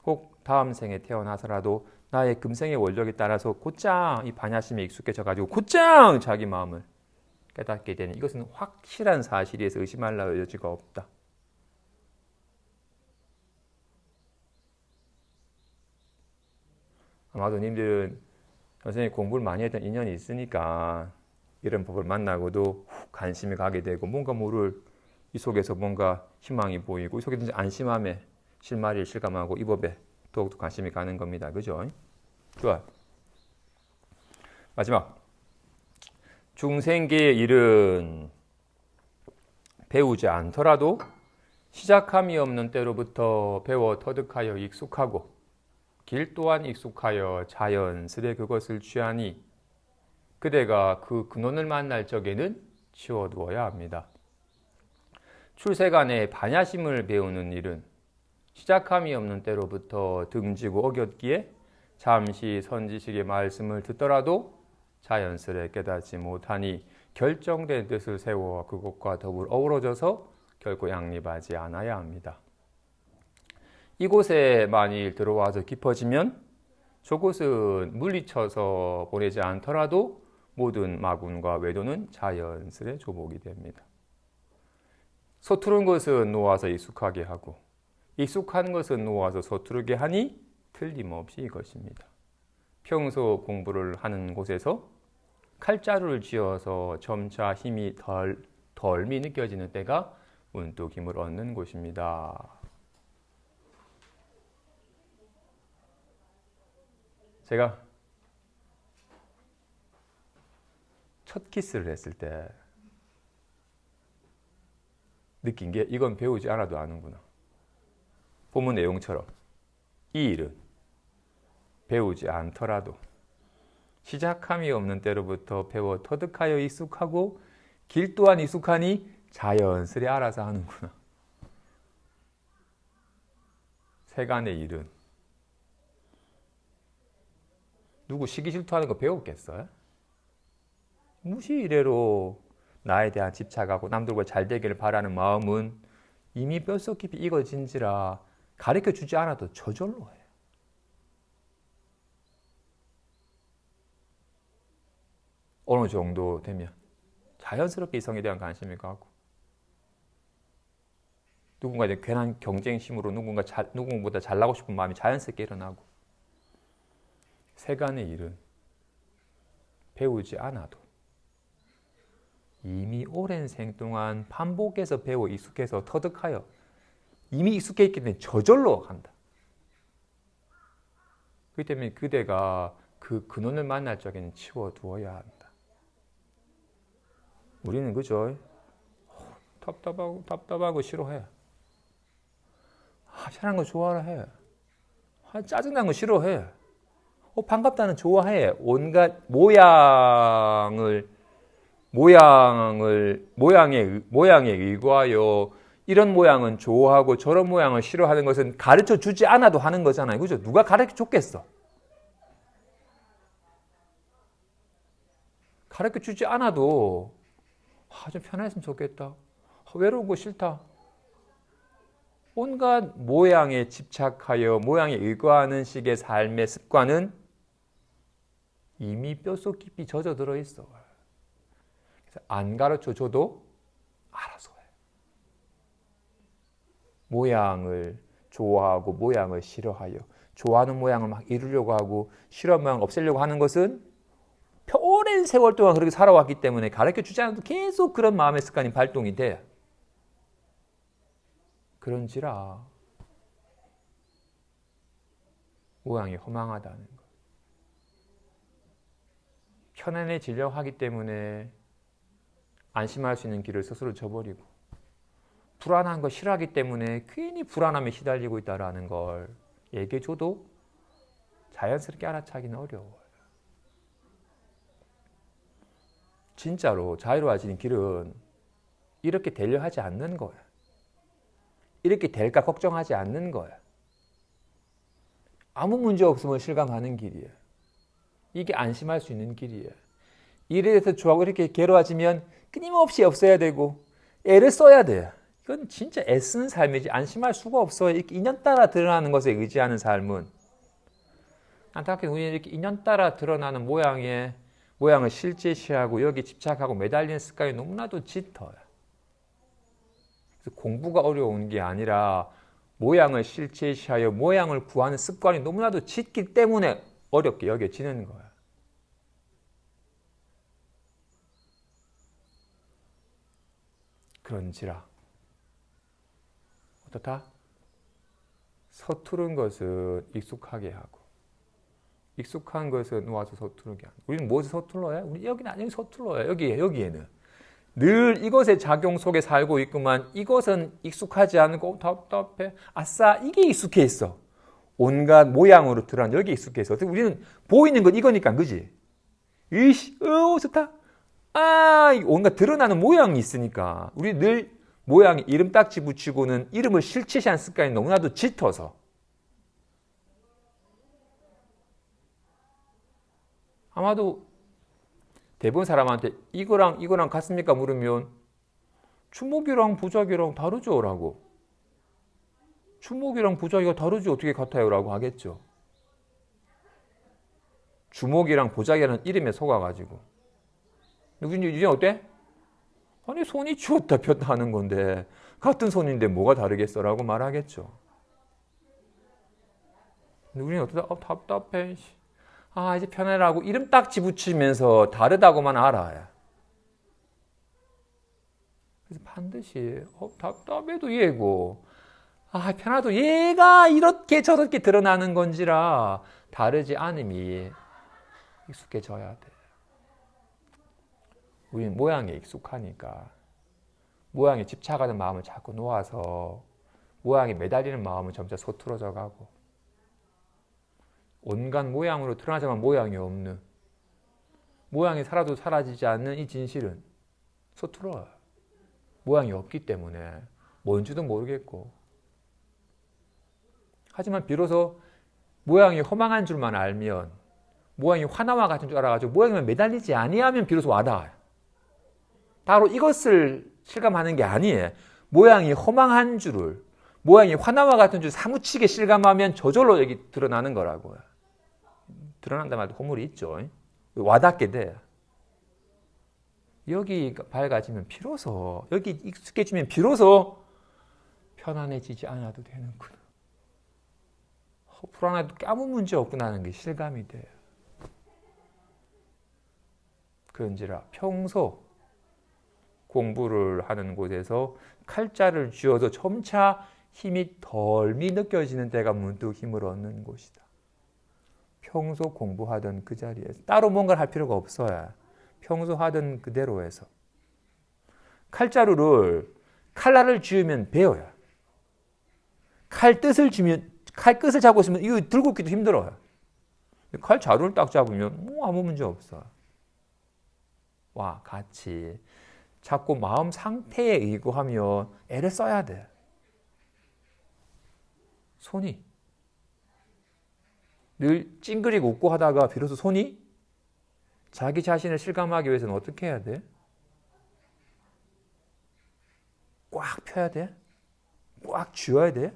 A: 혹 다음 생에 태어나서라도 나의 금생의 원력에 따라서 곧장 이 반야심에 익숙해져가지고 곧장 자기 마음을 깨닫게 되는 이것은 확실한 사실이어서 의심할 여지가 없다. 아마도 님들은 선생님이 공부를 많이 했던 인연이 있으니까 이런 법을 만나고도 관심이 가게 되고 뭔가 모를 이 속에서 뭔가 희망이 보이고 이 속에서 안심함에 실마리를 실감하고 이 법에 더욱더 관심이 가는 겁니다. 그죠? 좋아. 마지막. 중생계의 일은 배우지 않더라도 시작함이 없는 때로부터 배워 터득하여 익숙하고 길 또한 익숙하여 자연스레 그것을 취하니 그대가 그 근원을 만날 적에는 치워두어야 합니다. 출세간에 반야심을 배우는 일은 시작함이 없는 때로부터 등지고 어겼기에 잠시 선지식의 말씀을 듣더라도 자연스레 깨닫지 못하니 결정된 뜻을 세워 그것과 더불어 어우러져서 결코 양립하지 않아야 합니다. 이곳에 만일 들어와서 깊어지면 저곳은 물리쳐서 보내지 않더라도 모든 마군과 외도는 자연스레 조복이 됩니다. 서투른 것은 놓아서 익숙하게 하고 익숙한 것은 놓아서 서투르게 하니 틀림없이 이것입니다. 평소 공부를 하는 곳에서 칼자루를 쥐어서 점차 힘이 덜미 느껴지는 때가 문득 힘을 얻는 곳입니다. 제가 첫 키스를 했을 때 느낀 게 이건 배우지 않아도 아는구나. 본문 내용처럼 이 일은 배우지 않더라도 시작함이 없는 때로부터 배워 터득하여 익숙하고 길 또한 익숙하니 자연스레 알아서 하는구나. 세간의 일은 누구 시기 질투하는 거 배웠겠어요? 무시 이래로 나에 대한 집착하고 남들과 잘 되기를 바라는 마음은 이미 뼛속 깊이 익어진지라 가르쳐 주지 않아도 저절로 해요. 어느 정도 되면 자연스럽게 이성에 대한 관심이 가고 누군가 이제 괜한 경쟁심으로 누군가보다 잘나고 싶은 마음이 자연스럽게 일어나고 세간의 일은 배우지 않아도 이미 오랜 생 동안 반복해서 배워 익숙해서 터득하여 이미 익숙해 있기 때문에 저절로 간다. 그렇기 때문에 그대가 그 근원을 만날 적에는 치워두어야 한다. 우리는 그죠? 답답하고 싫어해. 편한 거 좋아라 해. 짜증난 거 싫어해. 반갑다는 좋아해. 온갖 모양에 의거하여 이런 모양은 좋아하고 저런 모양을 싫어하는 것은 가르쳐 주지 않아도 하는 거잖아요. 그죠? 누가 가르쳐 줬겠어? 가르쳐 주지 않아도 좀 편했으면 좋겠다. 외로운 거 싫다. 온갖 모양에 집착하여 모양에 의거하는 식의 삶의 습관은 이미 뼛속 깊이 젖어들어 있어. 그래서 안 가르쳐줘도 알아서 해. 모양을 좋아하고 모양을 싫어하여 좋아하는 모양을 막 이루려고 하고 싫어하는 모양을 없애려고 하는 것은 오랜 세월 동안 그렇게 살아왔기 때문에 가르쳐주지 않아도 계속 그런 마음의 습관이 발동이 돼. 그런지라 모양이 허망하다는 것. 편안해지려고 하기 때문에 안심할 수 있는 길을 스스로 저버리고 불안한 거 싫어하기 때문에 괜히 불안함에 시달리고 있다는 걸 얘기해줘도 자연스럽게 알아차기는 어려워요. 진짜로 자유로워지는 길은 이렇게 되려 하지 않는 거야. 이렇게 될까 걱정하지 않는 거야. 아무 문제 없으면 실감하는 길이에요. 이게 안심할 수 있는 길이에요. 일에 대해서 좋아하고 이렇게 괴로워지면 끊임없이 없어야 되고 애를 써야 돼요. 이건 진짜 애쓰는 삶이지 안심할 수가 없어요. 이렇게 인연 따라 드러나는 것에 의지하는 삶은 안타깝게 우리는 이렇게 인연 따라 드러나는 모양을 실제시하고 여기 집착하고 매달리는 습관이 너무나도 짙어요. 그래서 공부가 어려운 게 아니라 모양을 실제시하여 모양을 구하는 습관이 너무나도 짙기 때문에 어렵게 여겨지는 거야. 그런지라 어떻다? 서투른 것은 익숙하게 하고 익숙한 것은 놓아서 서투르게 하고. 우리는 무엇을 서툴러요? 우리 여기는 아니 서툴러요. 여기에는 늘 이것의 작용 속에 살고 있구만. 이것은 익숙하지 않고 답답해. 아싸 이게 익숙해 있어. 온갖 모양으로 드러난 여기 익숙해 있어. 우리는 보이는 건 이거니까 그지? 좋다. 온갖 드러나는 모양이 있으니까 우리 늘 모양에 이름 딱지 붙이고는 이름을 실체시하는 습관이 너무나도 짙어서 아마도 대부분 사람한테 이거랑 같습니까? 물으면 주먹이랑 보자기랑 다르죠? 라고. 주먹이랑 보자기가 다르지 어떻게 같아요? 라고 하겠죠. 주먹이랑 보자기라는 이름에 속아가지고. 이제 어때? 아니 손이 쥐었다 폈다 하는 건데 같은 손인데 뭐가 다르겠어? 라고 말하겠죠. 근데 우리는 어떠다? 답답해. 이제 편해라고 이름 딱지 붙이면서 다르다고만 알아요. 그래서 반드시 답답해도 얘고 편하도 얘가 이렇게 저렇게 드러나는 건지라 다르지 않음이 익숙해져야 돼. 우리는 모양에 익숙하니까 모양에 집착하는 마음을 자꾸 놓아서 모양에 매달리는 마음은 점차 서툴어져 가고 온갖 모양으로 드러나자만 모양이 없는 모양이 살아도 사라지지 않는 이 진실은 서툴어요. 모양이 없기 때문에 뭔지도 모르겠고 하지만 비로소 모양이 허망한 줄만 알면 모양이 화나와 같은 줄 알아가지고 모양에만 매달리지 아니하면 비로소 와닿아요. 바로 이것을 실감하는 게 아니에요. 모양이 허망한 줄을 모양이 화나와 같은 줄 사무치게 실감하면 저절로 여기 드러나는 거라고요. 드러난다 말도 허물이 있죠. 와닿게 돼. 여기 밝아지면 비로소 여기 익숙해지면 비로소 편안해지지 않아도 되는구나. 불안해도 아무 문제 없구나 하는 게 실감이 돼요. 그런지라 평소 공부를 하는 곳에서 칼자를 쥐어서 점차 힘이 덜미 느껴지는 때가 문득 힘을 얻는 곳이다. 평소 공부하던 그 자리에서 따로 뭔가를 할 필요가 없어요. 평소 하던 그대로에서 칼자루를 칼날을 쥐으면 베어요. 칼 끝을 잡고 있으면 이거 들고 있기도 힘들어요. 칼자루를 딱 잡으면 아무 문제 없어. 같이 자꾸 마음 상태에 의거하며 애를 써야 돼. 손이 늘 찡그리고 웃고 하다가 비로소 손이 자기 자신을 실감하기 위해서는 어떻게 해야 돼? 꽉 펴야 돼? 꽉 쥐어야 돼?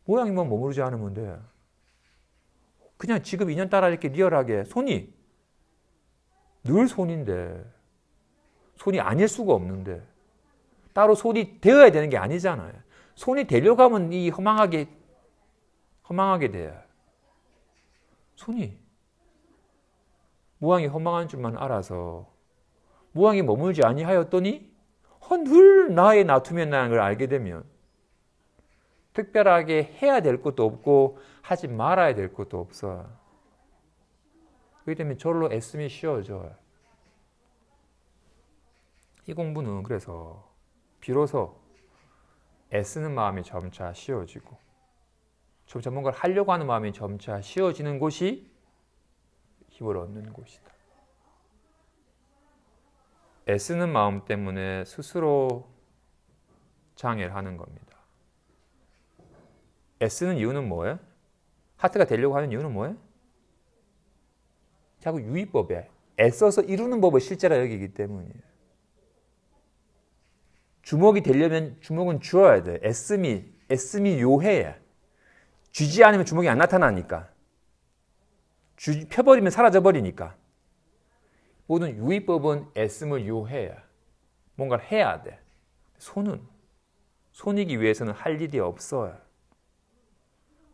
A: 모양이만 머무르지 않으면 돼. 그냥 지금 인연 따라 이렇게 리얼하게 손이 늘 손인데 손이 아닐 수가 없는데 따로 손이 되어야 되는 게 아니잖아요. 손이 되려고 하면 이 허망하게 돼요. 손이 모양이 허망한 줄만 알아서 모양이 머물지 아니하였더니 늘 나의 놔두면이라는 걸 알게 되면 특별하게 해야 될 것도 없고 하지 말아야 될 것도 없어. 그렇기 때문에 절로 애쓰면 쉬워져요. 이 공부는 그래서 비로소 애쓰는 마음이 점차 쉬워지고 점차 뭔가를 하려고 하는 마음이 점차 쉬워지는 곳이 힘을 얻는 곳이다. 애쓰는 마음 때문에 스스로 장애를 하는 겁니다. 애쓰는 이유는 뭐예요? 하트가 되려고 하는 이유는 뭐예요? 자꾸 유의법에 애써서 이루는 법을 실제라 여기기 때문이에요. 주먹이 되려면 주먹은 쥐어야 돼. 애씀이 요해야. 쥐지 않으면 주먹이 안 나타나니까. 펴버리면 사라져버리니까. 모든 유의법은 애씀을 요해야. 뭔가를 해야 돼. 손이기 위해서는 할 일이 없어요.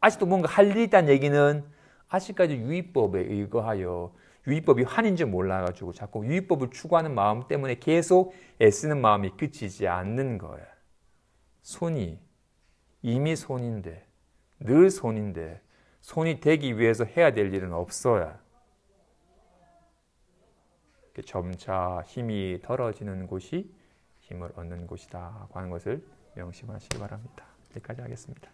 A: 아직도 뭔가 할 일이 있다는 얘기는 아직까지 유의법에 의거하여 유의법이 환인 줄 몰라가지고 자꾸 유의법을 추구하는 마음 때문에 계속 애쓰는 마음이 그치지 않는 거야. 손이 이미 손인데 늘 손인데 손이 되기 위해서 해야 될 일은 없어야 점차 힘이 덜어지는 곳이 힘을 얻는 곳이다 하는 것을 명심하시기 바랍니다. 여기까지 하겠습니다.